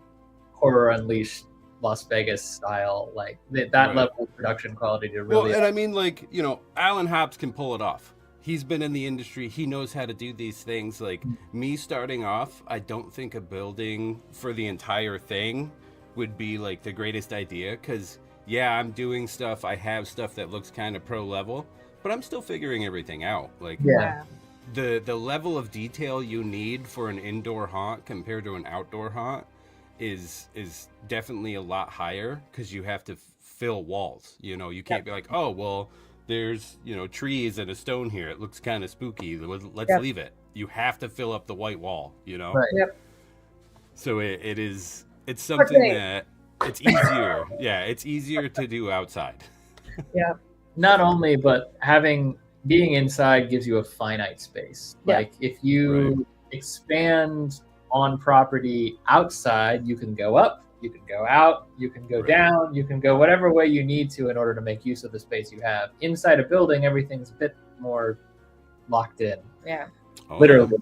S1: Horror Unleashed Las Vegas style, like that
S3: Right.
S1: level of production quality to really.
S3: Well, and I mean, like, you know, Alan Hobbs can pull it off. He's been in the industry. He knows how to do these things. Like me starting off, I don't think a building for the entire thing would be like the greatest idea. Because, yeah, I'm doing stuff. I have stuff that looks kind of pro level, but I'm still figuring everything out. Like,
S1: Yeah.
S3: the level of detail you need for an indoor haunt compared to an outdoor haunt is definitely a lot higher, because you have to fill walls. You know, you can't be like, oh, well, there's, you know, trees and a stone here. It looks kind of spooky. Let's leave it. You have to fill up the white wall, you know?
S1: Right.
S2: Yep.
S3: So it's something that it's easier. Yeah, it's easier to do outside.
S2: Yeah.
S1: Not only, but being inside gives you a finite space.
S2: Yeah.
S1: Like if you expand on property outside, you can go up, you can go out, you can go down, you can go whatever way you need to in order to make use of the space you have. Inside a building, everything's a bit more locked in.
S2: Yeah.
S1: Literally.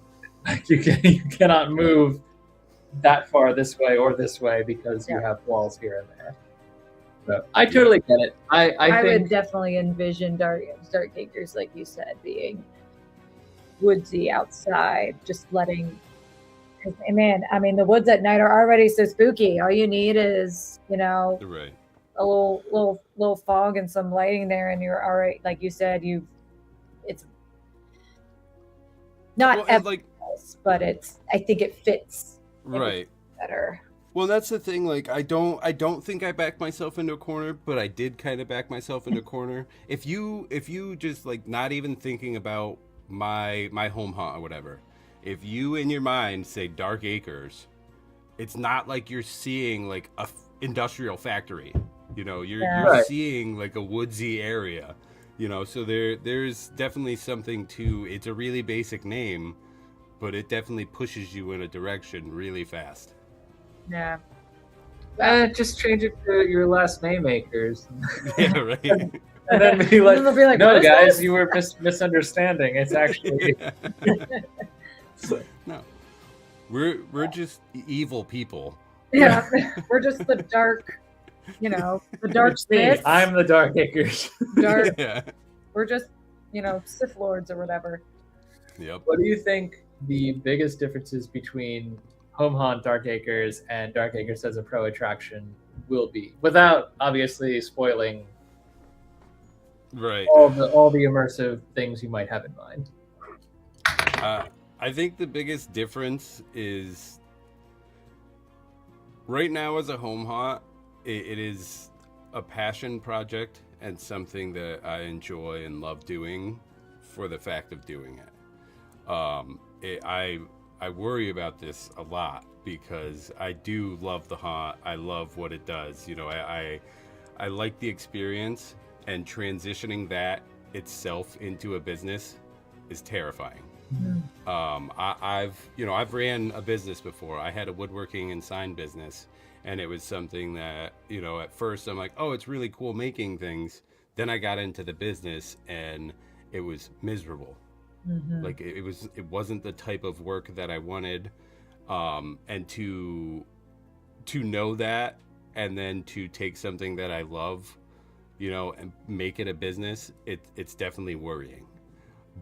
S1: Like you cannot move that far this way or this way because you have walls here and there. So I totally get it. I think
S2: would definitely envision Dark Acres, like you said, being woodsy outside, just letting. Man, I mean, the woods at night are already so spooky. All you need is, you know, a little fog and some lighting there, and you're all right. Like you said, it's not effortless, but I think it fits better.
S3: Well, that's the thing. Like, I don't think I backed myself into a corner, but I did kind of back myself into a corner. If you just like not even thinking about my home haunt or whatever, if you in your mind say Dark Acres, it's not like you're seeing like a industrial factory. You know, you're seeing like a woodsy area. You know, so there's definitely something to. It's a really basic name, but it definitely pushes you in a direction really fast.
S2: Yeah.
S1: Just change it to your last name, Acres.
S3: Yeah, right.
S1: And then be like, no, guys,
S2: this?
S1: you were misunderstanding. It's actually.
S3: No, we're just evil people.
S2: Yeah, we're just the dark, you know, the dark Smiths.
S1: I'm the Dark Acres.
S2: Dark. Yeah. We're just, you know, Sith Lords or whatever.
S3: Yep.
S1: What do you think the biggest differences between Home Haunt Dark Acres and Dark Acres as a pro attraction will be, without obviously spoiling all the immersive things you might have in mind?
S3: I think the biggest difference is right now as a home haunt, it is a passion project and something that I enjoy and love doing for the fact of doing it. I worry about this a lot because I do love the haunt. I love what it does. You know, I like the experience, and transitioning that itself into a business is terrifying. Mm-hmm. I've ran a business before. I had a woodworking and sign business, and it was something that, you know, at first I'm like, oh, it's really cool making things. Then I got into the business and it was miserable. Mm-hmm. Like it wasn't the type of work that I wanted. And to know that, and then to take something that I love, you know, and make it a business, it's definitely worrying.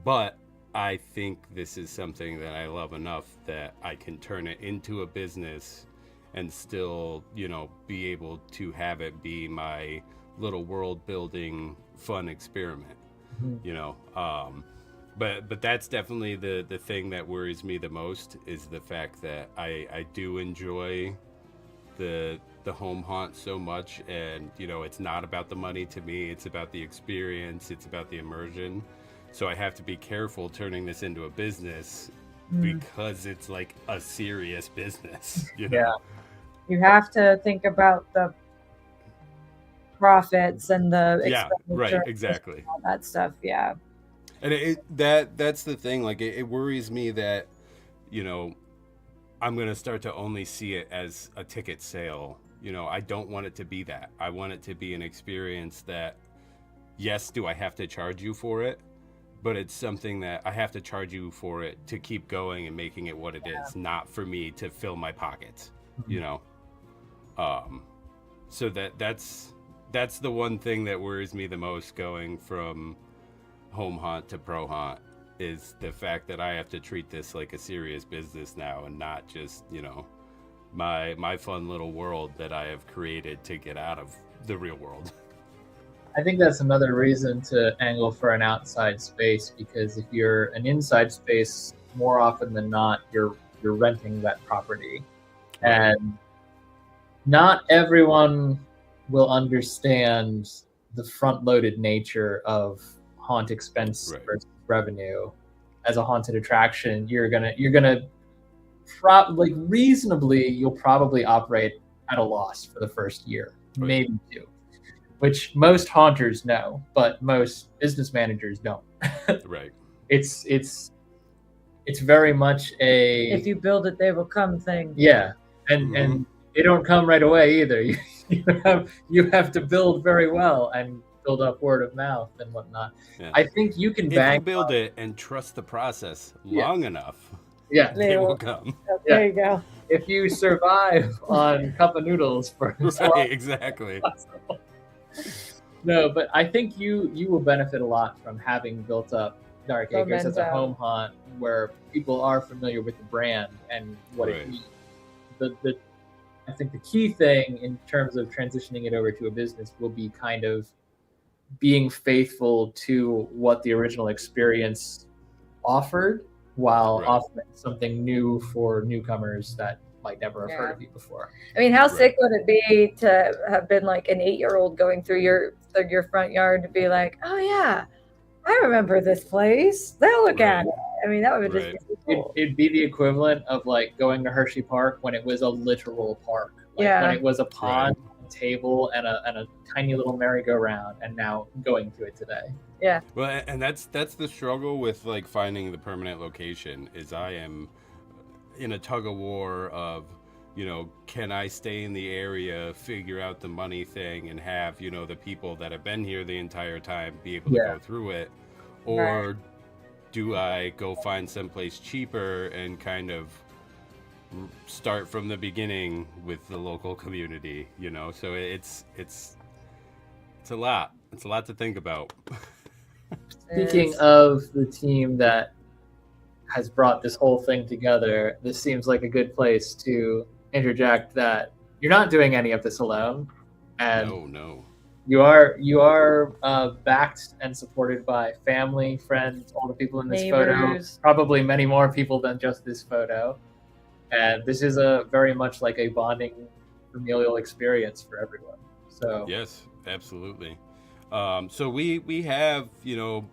S3: But I think this is something that I love enough that I can turn it into a business and still, you know, be able to have it be my little world building fun experiment, you know. But that's definitely the thing that worries me the most, is the fact that I do enjoy the home haunt so much, and, you know, it's not about the money to me, it's about the experience, it's about the immersion. So I have to be careful turning this into a business because it's like a serious business, you know?
S2: Yeah. You have to think about the profits and the
S3: expenditure, exactly,
S2: all that stuff. Yeah.
S3: And that's the thing. Like it worries me that, you know, I'm going to start to only see it as a ticket sale. You know, I don't want it to be that. I want it to be an experience that, yes, do I have to charge you for it? But it's something that I have to charge you for it to keep going and making it what it is, not for me to fill my pockets, you know? So that's the one thing that worries me the most going from home haunt to pro haunt, is the fact that I have to treat this like a serious business now and not just, you know, my fun little world that I have created to get out of the real world.
S1: I think that's another reason to angle for an outside space, because if you're an inside space, more often than not, you're renting that property. And not everyone will understand the front-loaded nature of haunt expense versus revenue. As a haunted attraction, you're gonna reasonably, you'll probably operate at a loss for the first year, maybe two, which most haunters know, but most business managers don't.
S3: Right.
S1: It's very much a
S2: if you build it, they will come thing.
S1: Yeah, and they don't come right away either. You have to build very well and build up word of mouth and whatnot. Yeah. I think you can
S3: if you build it and trust the process long enough.
S1: Yeah,
S3: they will come.
S2: There you go.
S1: If you survive on cup of noodles for
S3: exactly.
S1: No, but I think you will benefit a lot from having built up Dark Acres as a home haunt where people are familiar with the brand and what it means. I think the key thing in terms of transitioning it over to a business will be kind of being faithful to what the original experience offered, while offering something new for newcomers that might never have heard of you before.
S2: I mean, how sick would it be to have been like an 8-year-old going through your front yard to be like, oh yeah, I remember this place. They'll look at it. I mean, that would just be so cool.
S1: It'd be the equivalent of like going to Hershey Park when it was a literal park. Like when it was a pond, a table, and a tiny little merry-go-round, and now going to it today.
S2: Yeah.
S3: Well, and that's the struggle with like finding the permanent location, is I am in a tug of war of, you know, can I stay in the area, figure out the money thing, and have, you know, the people that have been here the entire time be able to go through it, or do I go find someplace cheaper and kind of start from the beginning with the local community, you know? So it's a lot to think about.
S1: Speaking of the team that has brought this whole thing together, this seems like a good place to interject that you're not doing any of this alone, and
S3: no,
S1: you are backed and supported by family, friends, all the people in this photo, probably many more people than just this photo, and this is a very much like a bonding familial experience for everyone. So
S3: yes, absolutely. So we have, you know,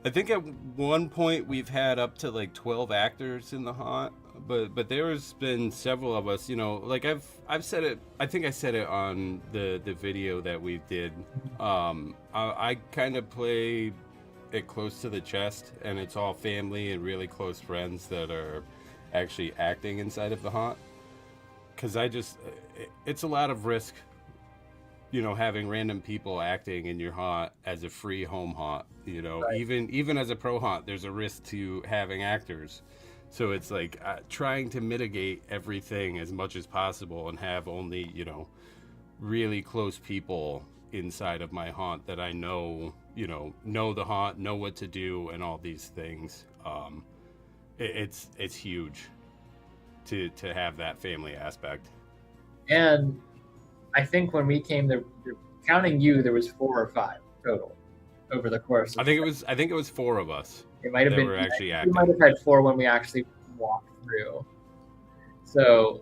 S3: I think at one point we've had up to like 12 actors in the haunt, but there's been several of us, you know, like I've said it, I think I said it on the video that we did. I kind of play it close to the chest, and it's all family and really close friends that are actually acting inside of the haunt, because it's a lot of risk, you know, having random people acting in your haunt as a free home haunt, you know. Even as a pro haunt, there's a risk to having actors. So it's like trying to mitigate everything as much as possible and have only, you know, really close people inside of my haunt that I know, you know the haunt, know what to do, and all these things. It's huge to have that family aspect.
S1: And I think when we came there, counting you, there was 4 or 5 total over the course.
S3: I think it was 4 of us.
S1: It might have been.
S3: Were actually acting.
S1: We might have had 4 when we actually walked through. So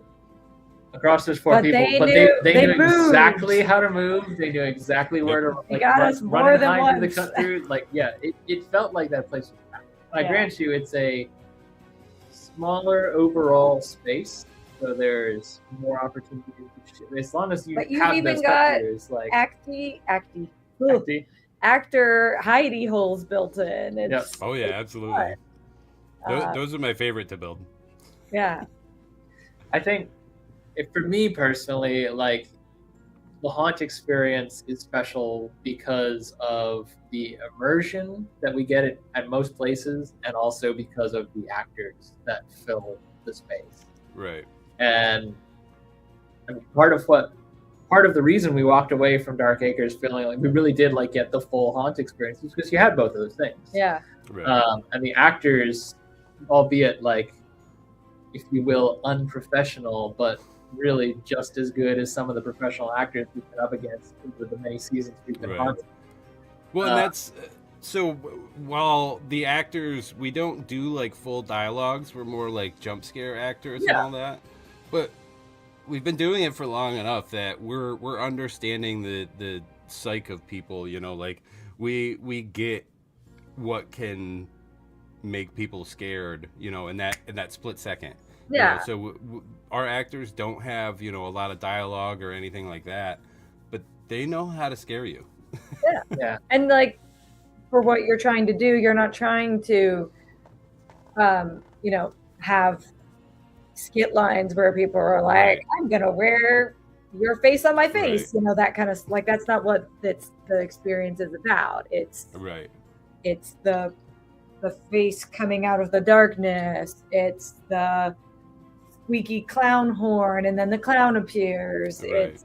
S1: across those 4 people, but they knew exactly how to move. They knew exactly where to
S2: like run and hide through the cut
S1: through. Like it felt like that place was packed. I grant you, it's a smaller overall space. So there's more opportunity as long as you have
S2: even
S1: those
S2: got
S1: like
S2: actor hidey holes built in.
S3: Oh yeah, absolutely. Those are my favorite to build.
S2: Yeah,
S1: I think, for me personally, like the haunt experience is special because of the immersion that we get at most places, and also because of the actors that fill the space.
S3: Right.
S1: And I mean, part of the reason we walked away from Dark Acres feeling like we really did like get the full haunt experience was because you had both of those things.
S2: Yeah.
S3: Right.
S1: And the actors, albeit like, if you will, unprofessional, but really just as good as some of the professional actors we've been up against over the many seasons we've been haunted.
S3: Well, and that's so. While the actors, we don't do like full dialogues. We're more like jump scare actors and all that. But we've been doing it for long enough that we're understanding the psyche of people. You know, like we get what can make people scared. You know, in that split second.
S2: Yeah.
S3: You know, so our actors don't have, you know, a lot of dialogue or anything like that, but they know how to scare you.
S1: Yeah.
S2: And like, for what you're trying to do, you're not trying to, you know, have skit lines where people are like,
S3: Right.
S2: I'm going to wear your face on my face.
S3: Right.
S2: You know, that kind of, like, that's not what the experience is about. It's
S3: Right.
S2: It's the face coming out of the darkness. It's the squeaky clown horn, and then the clown appears.
S3: Right.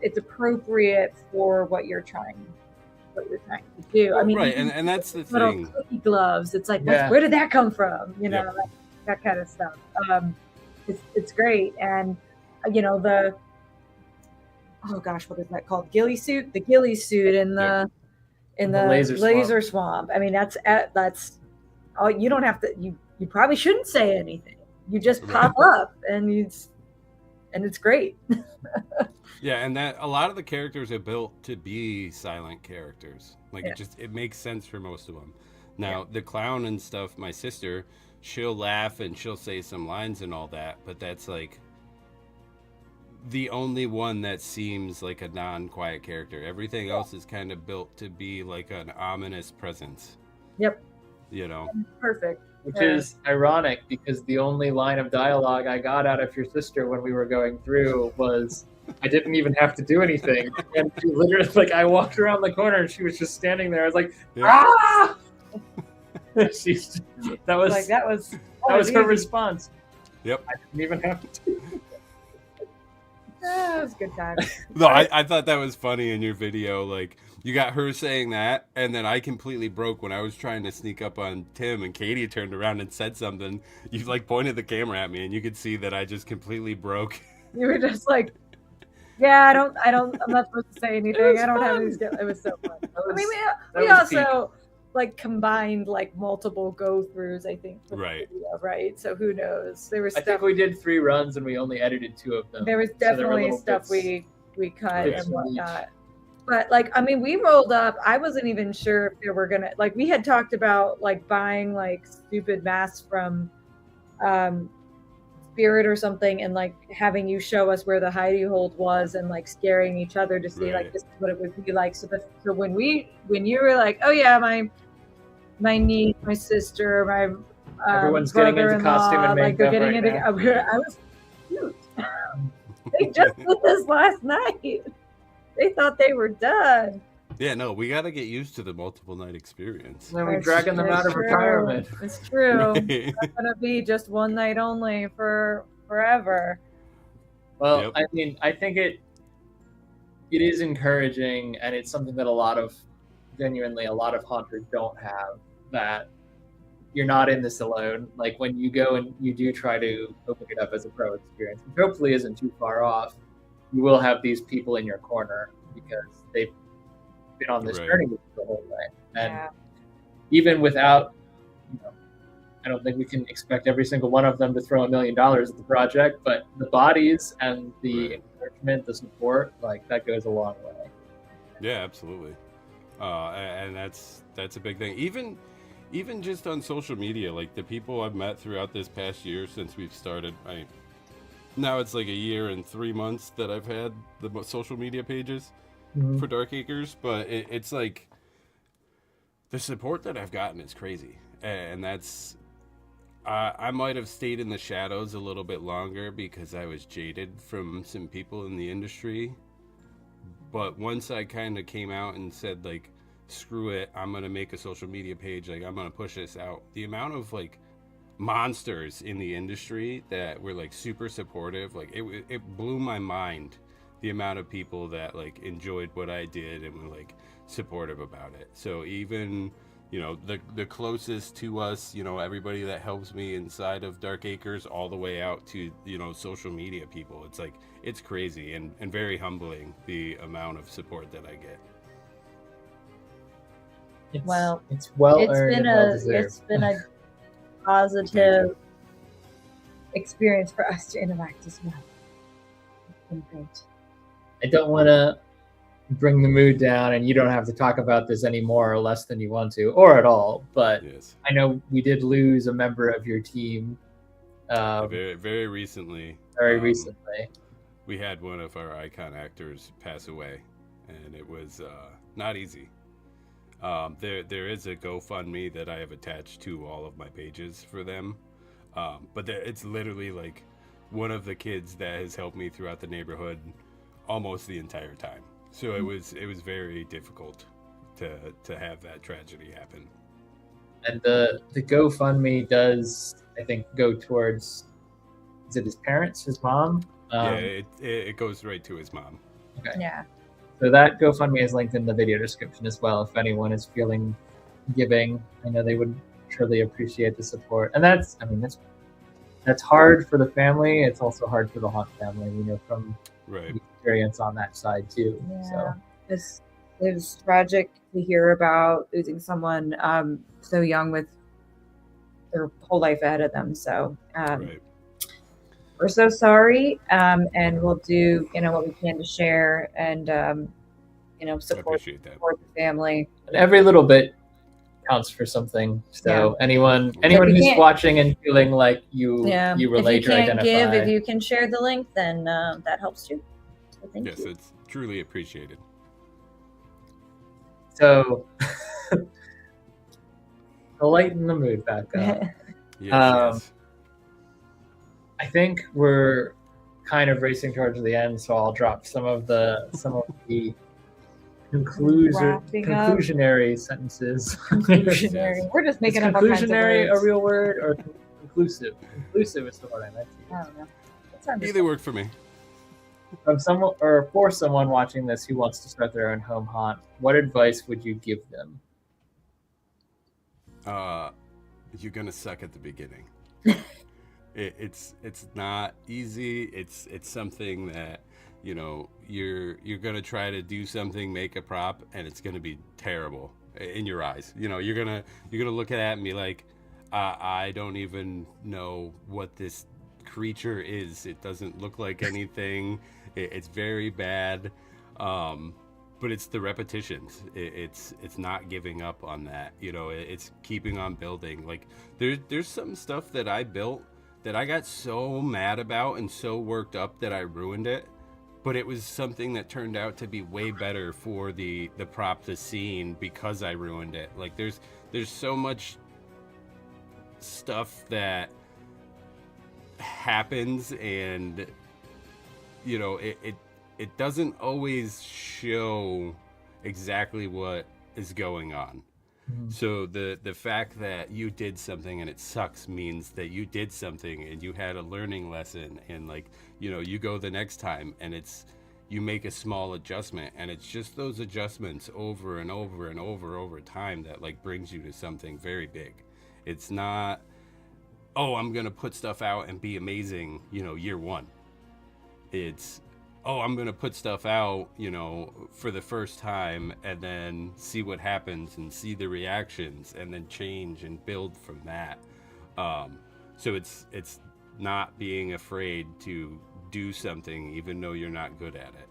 S2: It's appropriate for what you're trying to do. I mean,
S3: right, and that's the
S2: little
S3: thing.
S2: cookie gloves. It's like,
S1: Yeah.
S2: where did that come from? You know,
S3: Yep.
S2: that kind of stuff. It's great, and you know oh gosh, what is that called? Ghillie suit. The ghillie suit in the
S1: The laser
S2: swamp. I mean, that's all. You don't have to. You probably shouldn't say anything. You just pop up, and it's great.
S3: Yeah, and that a lot of the characters are built to be silent characters. Like it makes sense for most of them. Now the clown and stuff, my sister, she'll laugh and she'll say some lines and all that, but that's like the only one that seems like a non-quiet character. Everything else is kind of built to be like an ominous presence.
S2: Yep.
S3: You know.
S2: Perfect.
S1: Which is ironic because the only line of dialogue I got out of your sister when we were going through was, I didn't even have to do anything. And she literally, like, I walked around the corner and she was just standing there. I was like, ah! that was her response.
S3: Yep.
S1: I didn't even have to.
S2: That was a good time.
S3: No, I thought that was funny in your video. Like, you got her saying that, and then I completely broke when I was trying to sneak up on Tim, and Katie turned around and said something. You like pointed the camera at me, and you could see that I just completely broke.
S2: You were just like, yeah, I'm not supposed to say anything. I don't have any skill. It was so fun. I mean, we also like combined like multiple go-throughs, I think, for the video, right? So who knows? There was stuff.
S1: I think we did 3 runs and we only edited 2 of them.
S2: There was definitely stuff we cut and whatnot. But like, I mean, we rolled up. I wasn't even sure if they were gonna, like, we had talked about like buying like stupid masks from Spirit or something, and like having you show us where the hidey hold was, and like scaring each other to see like this is what it would be like. So when you were like, oh yeah, my niece, my sister, my
S1: everyone's getting into costume and makeup.
S2: Like they're getting into. I was cute. They just did this last night. They thought they were done.
S3: Yeah, no, we got to get used to the multiple night experience.
S1: And then we're dragging them out of retirement.
S2: It's true. It's not going to be just one night only for forever.
S1: Well, I mean, I think it is encouraging, and it's something that genuinely a lot of haunters don't have, that you're not in this alone. Like when you go and you do try to open it up as a pro experience, which hopefully isn't too far off, you will have these people in your corner because they've been on this journey with you the whole way. And even without, I don't think we can expect every single one of them to throw $1 million at the project, but the bodies and the encouragement, the support, like that goes a long way.
S3: Yeah, absolutely. And that's a big thing. Even just on social media, like the people I've met throughout this past year since we've started, now it's like a year and 3 months that I've had the social media pages for Dark Acres, but it's like the support that I've gotten is crazy, and that's I might have stayed in the shadows a little bit longer because I was jaded from some people in the industry. But once I kind of came out and said, like, screw it, I'm going to make a social media page, like, I'm going to push this out. The amount of, like, monsters in the industry that were, like, super supportive, like, it blew my mind, the amount of people that, like, enjoyed what I did and were, like, supportive about it. So even, you know, the closest to us, you know, everybody that helps me inside of Dark Acres, all the way out to, you know, social media people, it's like, it's crazy and very humbling, the amount of support that I get.
S1: It's,
S2: Well,
S1: it's well earned and well deserved.
S2: It's been a positive experience for us to interact as well. It's been great.
S1: I don't want to bring the mood down, and you don't have to talk about this any more or less than you want to, or at all. But
S3: Yes.
S1: I know we did lose a member of your team.
S3: Very recently.
S1: Very recently.
S3: We had one of our icon actors pass away, and it was not easy. There is a GoFundMe that I have attached to all of my pages for them, but it's literally like one of the kids that has helped me throughout the neighborhood almost the entire time. So it was very difficult to have that tragedy happen.
S1: And the GoFundMe does, I think, go towards, is it his parents, his mom?
S3: Yeah, it goes right to his mom.
S1: Okay.
S2: Yeah.
S1: So that GoFundMe is linked in the video description as well. If anyone is feeling giving, I know they would truly appreciate the support. And that's hard for the family. It's also hard for the Haunt family, you know, from
S3: Right.
S1: experience on that side too.
S2: Yeah. So it was tragic to hear about losing someone so young with their whole life ahead of them. So
S3: Right.
S2: we're so sorry, and we'll do, you know, what we can to share and, you know,
S3: I
S2: support
S3: appreciate that.
S2: the family.
S1: And every little bit counts for something. So anyone who's watching and feeling like you relate or identify.
S2: If you can share the link, then that helps too. So thank you.
S3: It's truly appreciated.
S1: So to lighten the mood back up.
S3: Yes.
S1: I think we're kind of racing towards the end, so I'll drop some of the conclusionary sentences.
S2: Conclusionary. We're just making up all kinds of
S1: conclusionary
S2: words.
S1: a real word, or conclusive? Conclusive is the word I meant to use.
S2: I don't know. That sounds
S3: Either worked for me.
S1: From someone, or for someone watching this who wants to start their own home haunt, what advice would you give them?
S3: You're gonna suck at the beginning. It's not easy. It's something that, you know, you're gonna try to do something, make a prop, and it's gonna be terrible in your eyes. You know, you're gonna look at it and be like, I don't even know what this creature is. It doesn't look like anything. It's very bad. But it's the repetitions. It's not giving up on that. You know, it's keeping on building. Like there's some stuff that I built that I got so mad about and so worked up that I ruined it. But it was something that turned out to be way better for the prop, the scene, because I ruined it. Like there's so much stuff that happens, and you know, it doesn't always show exactly what is going on. Mm-hmm. So the fact that you did something and it sucks means that you did something and you had a learning lesson, and like, you know, you go the next time and you make a small adjustment, and it's just those adjustments over and over and over time that like brings you to something very big. It's not, oh, I'm gonna put stuff out and be amazing, you know, year one. It's, oh, I'm going to put stuff out, you know, for the first time, and then see what happens and see the reactions, and then change and build from that. So it's not being afraid to do something even though you're not good at it.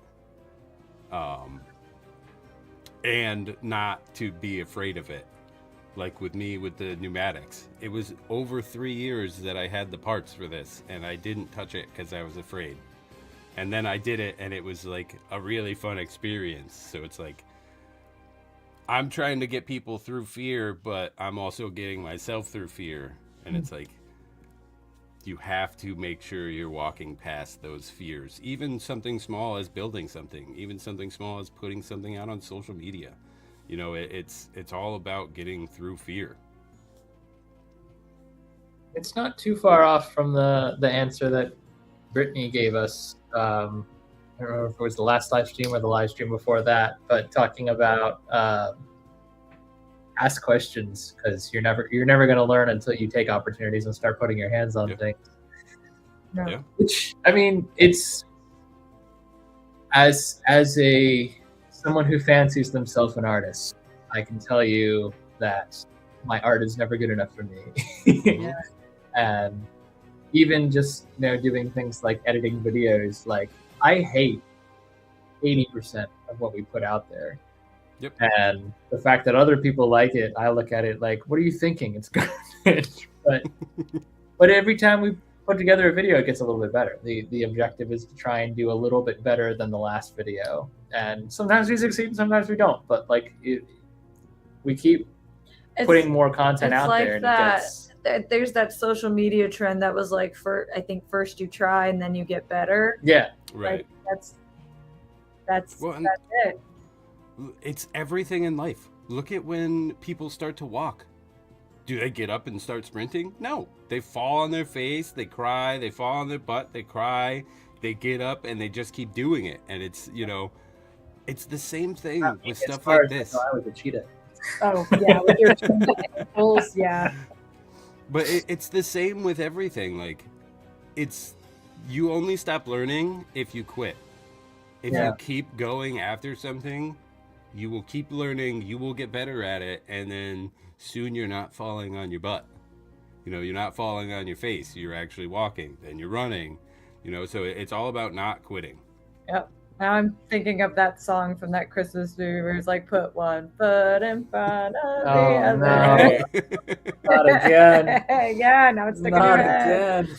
S3: And not to be afraid of it. Like with me with the pneumatics. It was over 3 years that I had the parts for this, and I didn't touch it because I was afraid. And then I did it, and it was like a really fun experience. So it's like, I'm trying to get people through fear, but I'm also getting myself through fear. And it's like, you have to make sure you're walking past those fears. Even something small as building something, even something small as putting something out on social media. You know, it's all about getting through fear.
S1: It's not too far off from the answer that Brittany gave us. I don't remember if it was the last live stream or the live stream before that, but talking about ask questions, because you're never going to learn until you take opportunities and start putting your hands on things.
S2: No.
S3: Yeah.
S1: Which, I mean, it's as someone who fancies themselves an artist, I can tell you that my art is never good enough for me.
S2: Yeah.
S1: And even just, you know, doing things like editing videos, like I hate 80% of what we put out there.
S3: Yep.
S1: And the fact that other people like it, I look at it like, what are you thinking? It's garbage. But every time we put together a video, it gets a little bit better. The objective is to try and do a little bit better than the last video. And sometimes we succeed and sometimes we don't. But like we keep putting more content out
S2: like
S1: there. And
S2: there's that social media trend that was like, I think first you try and then you get better.
S1: Yeah.
S3: Right.
S2: Like, that's it.
S3: It's everything in life. Look at when people start to walk. Do they get up and start sprinting? No. They fall on their face, they cry, they fall on their butt, they cry, they get up and they just keep doing it. And it's, you know, it's the same thing with stuff like this.
S1: I was a cheetah.
S2: Oh, yeah, with your ankles, yeah.
S3: But it's the same with everything. Like, you only stop learning if you quit. If you keep going after something, you will keep learning, you will get better at it, and then soon you're not falling on your butt. You know, you're not falling on your face, you're actually walking, then you're running. You know, so it's all about not quitting.
S2: Yep. Now I'm thinking of that song from that Christmas movie where it's like, put one foot in front of the other.
S1: No. Not again.
S2: Yeah, now it's sticking in your head.
S1: Again.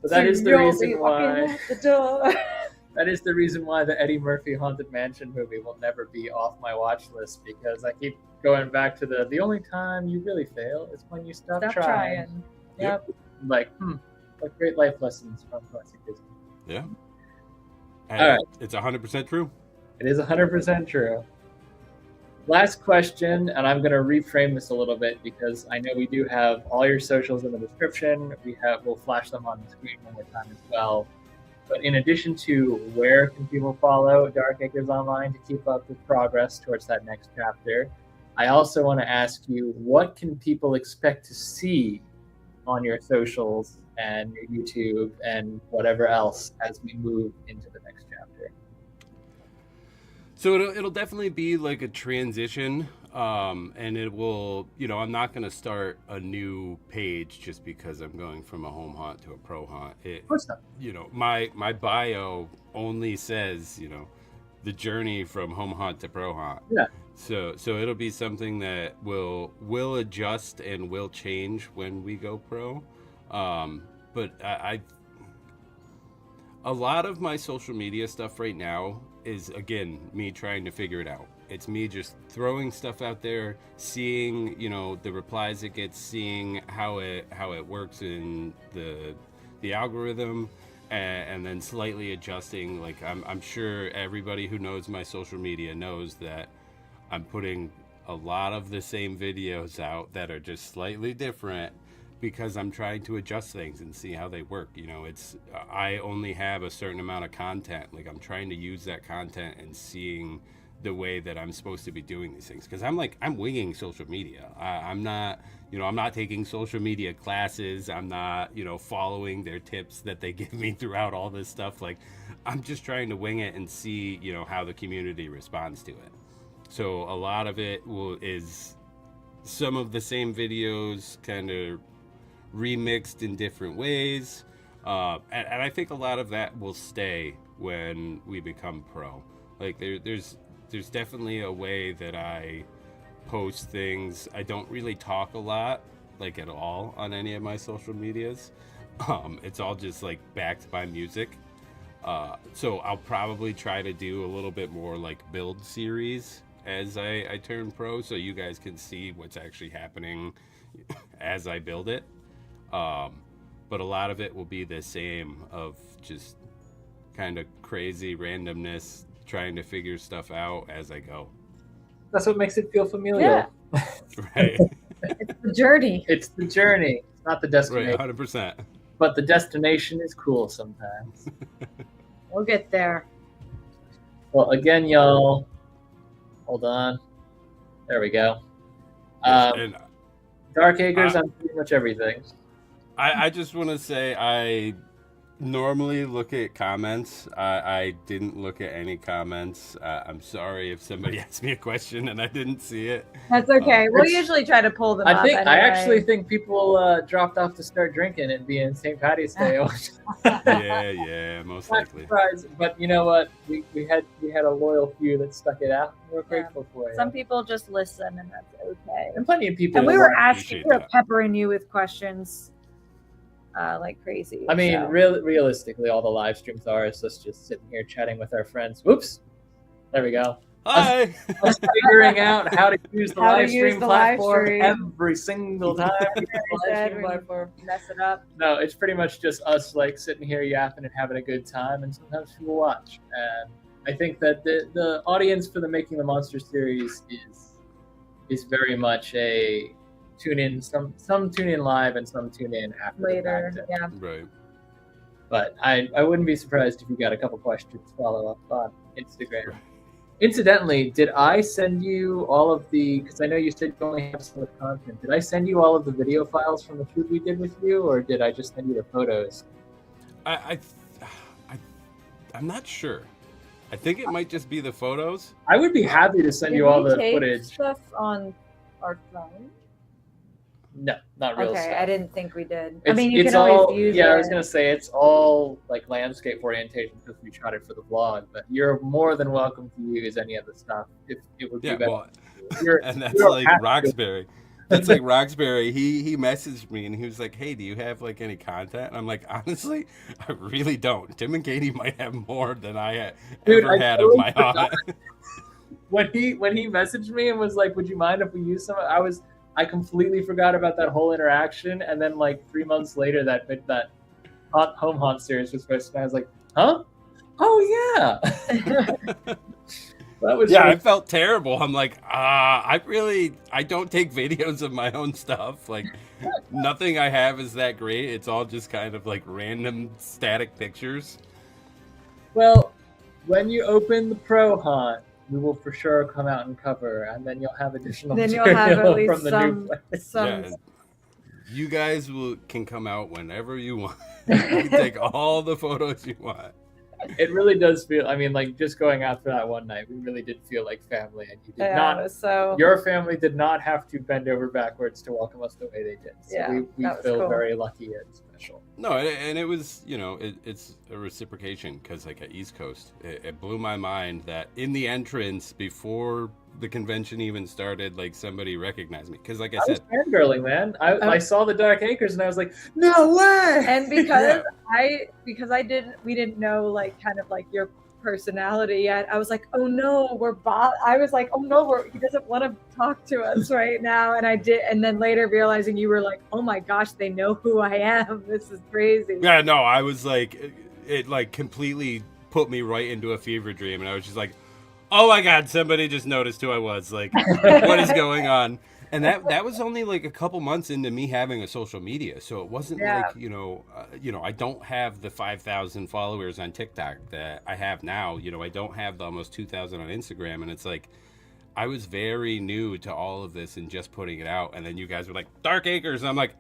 S1: But that is the reason
S2: You'll be
S1: why.
S2: walking out the door.
S1: That is the reason why the Eddie Murphy Haunted Mansion movie will never be off my watch list, because I keep going back to the only time you really fail is when you stop trying.
S2: Yep.
S1: Like, what great life lessons from classic Disney.
S3: Yeah.
S1: And all right.
S3: It's 100% true.
S1: It is 100% true. Last question, and I'm going to reframe this a little bit because I know we do have all your socials in the description. We'll flash them on the screen one more time as well. But in addition to where can people follow Dark Acres online to keep up with progress towards that next chapter, I also want to ask you, what can people expect to see on your socials and your YouTube and whatever else as we move into the next chapter?
S3: So it'll definitely be like a transition, and it will, you know, I'm not going to start a new page just because I'm going from a home haunt to a pro haunt.
S1: Of course not.
S3: You know, my bio only says, you know, the journey from home haunt to pro haunt.
S1: Yeah.
S3: So it'll be something that will adjust and will change when we go pro. But a lot of my social media stuff right now is, again, me trying to figure it out. It's me just throwing stuff out there, seeing, you know, the replies it gets, seeing how it works in the algorithm, and then slightly adjusting. Like, I'm sure everybody who knows my social media knows that I'm putting a lot of the same videos out that are just slightly different, because I'm trying to adjust things and see how they work. You know, I only have a certain amount of content. Like, I'm trying to use that content and seeing the way that I'm supposed to be doing these things. Because I'm winging social media. I'm not taking social media classes. I'm not, you know, following their tips that they give me throughout all this stuff. Like, I'm just trying to wing it and see, you know, how the community responds to it. So a lot of it is some of the same videos kind of remixed in different ways, and I think a lot of that will stay when we become pro. Like, there's definitely a way that I post things. I don't really talk a lot, like, at all on any of my social medias. It's all just like backed by music. So I'll probably try to do a little bit more like build series as I turn pro, so you guys can see what's actually happening as I build it. but a lot of it will be the same of just kind of crazy randomness, trying to figure stuff out as I go.
S1: That's what makes it feel familiar.
S2: Yeah.
S3: Right.
S2: It's the journey.
S1: It's the journey. It's not the destination.
S3: Right, 100%.
S1: But the destination is cool sometimes.
S2: We'll get there.
S1: Well, again, y'all, hold on. There we go.
S3: And
S1: Dark Acres on pretty much everything.
S3: I just want to say I normally look at comments. I didn't look at any comments. I'm sorry if somebody asked me a question and I didn't see it.
S2: That's okay. We'll usually try to pull them up.
S1: I
S2: anyway.
S1: actually think people dropped off to start drinking and being St. Patty's Day.
S3: Yeah, most likely.
S1: Surprised, but you know what? We had a loyal few that stuck it out. We're grateful for it.
S2: Some people just listen, and that's okay.
S1: And plenty of people.
S2: And we were
S3: appreciate
S2: asking, we were
S3: that.
S2: peppering you with questions like crazy.
S1: I mean,
S2: so.
S1: realistically, all the live streams are is us just sitting here chatting with our friends. Whoops. There we go.
S3: Hi.
S1: Us figuring out how to use the
S2: How to
S1: live
S2: use
S1: stream
S2: the live
S1: platform
S2: stream.
S1: every single time. we use the live
S2: Said
S1: stream
S2: we
S1: platform.
S2: mess it up.
S1: No, it's pretty much just us like sitting here yapping and having a good time, and sometimes people watch. And I think that the audience for the Making the Monster series is very much a tune in. Some tune in live and some tune in after
S2: Later,
S1: the fact.
S2: yeah.
S3: Right.
S1: But I wouldn't be surprised if you got a couple questions follow up on Instagram. Incidentally, did I send you all of the? Because I know you said you only have some of the content. Did I send you all of the video files from the shoot we did with you, or did I just send you the photos?
S3: I'm not sure. I think it might just be the photos.
S1: I would be happy to send you all the footage.
S2: Stuff on our phone.
S1: No, not real
S2: Okay,
S1: stuff.
S2: I didn't think we did.
S1: It's,
S2: I mean, you
S1: it's
S2: can
S1: all,
S2: always use
S1: yeah,
S2: it.
S1: I was gonna say it's all like landscape orientation because we shot it for the vlog. But you're more than welcome to use any of the stuff if it would be
S3: Yeah,
S1: better.
S3: well,
S1: You're-
S3: and that's
S1: you don't
S3: like
S1: have to.
S3: Roxbury. That's like Roxbury. He messaged me and he was like, "Hey, do you have like any content?" And I'm like, honestly, I really don't. Tim and Katie might have more than I
S1: Dude,
S3: ever
S1: I
S3: had
S1: totally
S3: of my
S1: forgot.
S3: own.
S1: When he messaged me and was like, "Would you mind if we use some?" I completely forgot about that whole interaction. And then like 3 months later, that Home Haunt series was posted. And I was like, "Huh? Oh yeah." That was
S3: Yeah,
S1: really
S3: I felt terrible. I'm like, I don't take videos of my own stuff. Like, nothing I have is that great. It's all just kind of like random static pictures.
S1: Well, when you open the Pro Haunt, we will for sure come out and cover, and then you'll have additional
S2: Then you'll
S1: material
S2: have at least
S1: from the new place.
S2: some.
S3: Yeah, you guys can come out whenever you want. You can take all the photos you want.
S1: It really does feel. I mean, like just going out for that one night, we really did feel like family, and you did
S2: Yeah,
S1: not.
S2: so
S1: Your family did not have to bend over backwards to welcome us the way they did. So
S2: Yeah,
S1: we
S2: that was
S1: feel
S2: cool.
S1: very lucky and special.
S3: No, and it was, it's a reciprocation because, like, at East Coast, it blew my mind that in the entrance before the convention even started, like, somebody recognized me. Because, like I
S1: I was
S3: said,
S1: fangirling, man. I saw the Dark Acres, and I was like, "No way!"
S2: and because we didn't know like kind of like your personality yet. I was like, oh no, I was like, oh no, he doesn't want to talk to us right now. And I did, and then later realizing you were like, oh my gosh, they know who I am. This is crazy.
S3: yeah, no, I was like, it like completely put me right into a fever dream. And I was just like, oh my God, somebody just noticed who I was. Like, what is going on? And that was only like a couple months into me having a social media, so it wasn't like I don't have the 5,000 followers on TikTok that I have now. I don't have the almost 2,000 on Instagram, and it's like I was very new to all of this and just putting it out. And then you guys were like, Dark Acres, and I'm like,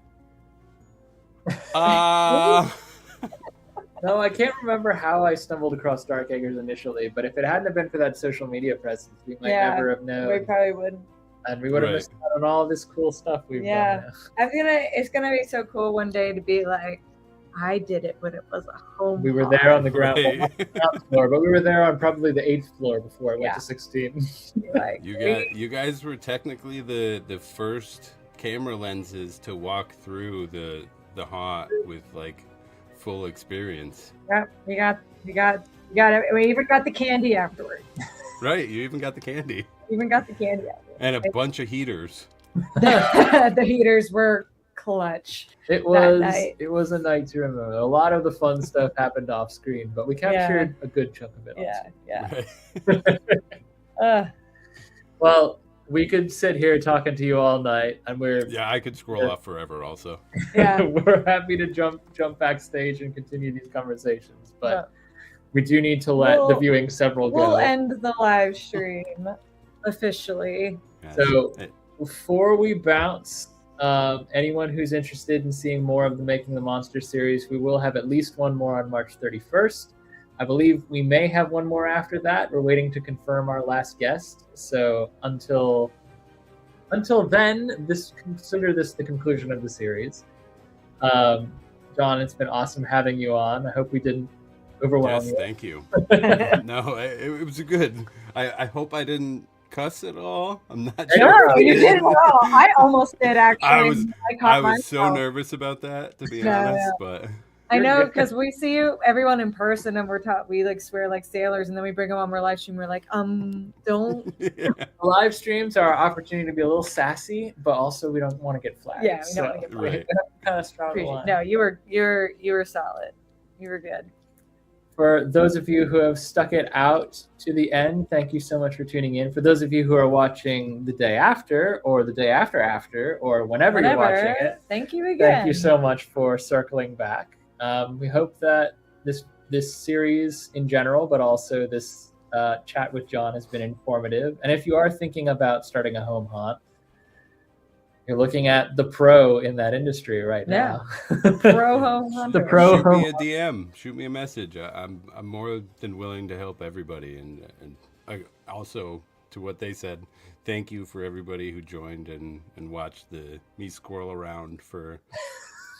S1: No, I can't remember how I stumbled across Dark Acres initially, but if it hadn't have been for that social media presence, we might never have known.
S2: We probably wouldn't.
S1: And we would have
S3: Right.
S1: missed out on all this cool stuff we've
S2: Yeah.
S1: done now.
S2: It's gonna be so cool one day to be like, I did it, but it was a home.
S1: We were there on the ground
S3: Right.
S1: floor, but we were there on probably the 8th floor before it went
S2: Yeah.
S1: to 16.
S2: Like,
S3: You guys were technically the first camera lenses to walk through the haunt with like full experience.
S2: yeah, we got it. We even got the candy afterwards.
S3: Right, you even got the candy
S2: Even got the candy afterwards.
S3: and a bunch of heaters.
S2: The heaters were clutch.
S1: It
S2: night.
S1: was a night to remember. A lot of the fun stuff happened off screen, but we captured a good chunk of it. Well, we could sit here talking to you all night, and
S3: I could scroll off forever. Also,
S1: we're happy to jump backstage and continue these conversations, but we do need to let the viewing several go.
S2: We'll end the live stream officially.
S1: So before we bounce, anyone who's interested in seeing more of the Making the Monster series, we will have at least one more on March 31st. I believe we may have one more after that. We're waiting to confirm our last guest. So until then, consider this the conclusion of the series. John, it's been awesome having you on. I hope we didn't overwhelm you.
S3: Yes, thank you. No, it was good. I hope I didn't cuss at all. I'm not sure.
S2: No, you did well. I almost did, actually.
S3: I was so nervous about that, to be honest, but...
S2: I know, because we see everyone in person and we like swear like sailors, and then we bring them on our live stream. We're like, don't.
S1: Live streams are our opportunity to be a little sassy, but also we don't want to get flagged.
S2: Yeah, we don't want to get flagged.
S3: Right.
S1: Kind of strong line.
S2: No, you were solid. You were good.
S1: For those of you who have stuck it out to the end, thank you so much for tuning in. For those of you who are watching the day after, or the day after, or whenever you're watching it,
S2: thank you again.
S1: Thank you so much for circling back. We hope that this series in general, but also this chat with John has been informative. And if you are thinking about starting a home haunt, you're looking at the pro in that industry right now.
S2: Pro home hunter.
S1: The pro.
S3: Shoot me a DM. Shoot me a message. I'm more than willing to help everybody. And also, to what they said, thank you for everybody who joined and watched me squirrel around for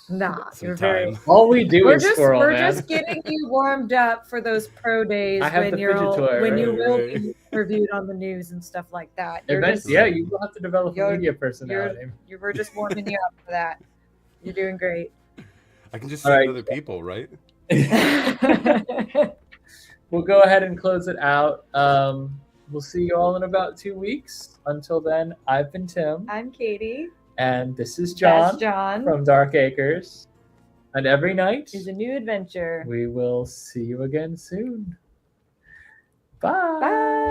S3: some time.
S1: All we do is squirrel,
S2: We're just getting you warmed up for those pro days when you will be reviewed on the news and stuff like that.
S1: You will have to develop a media personality.
S2: We're just warming you up for that. You're doing great.
S3: I can just see other people, right?
S1: We'll go ahead and close it out. We'll see you all in about 2 weeks. Until then, I've been Tim.
S2: I'm Katie.
S1: And this is John, from Dark Acres. And every night
S2: is a new adventure.
S1: We will see you again soon. Bye. Bye.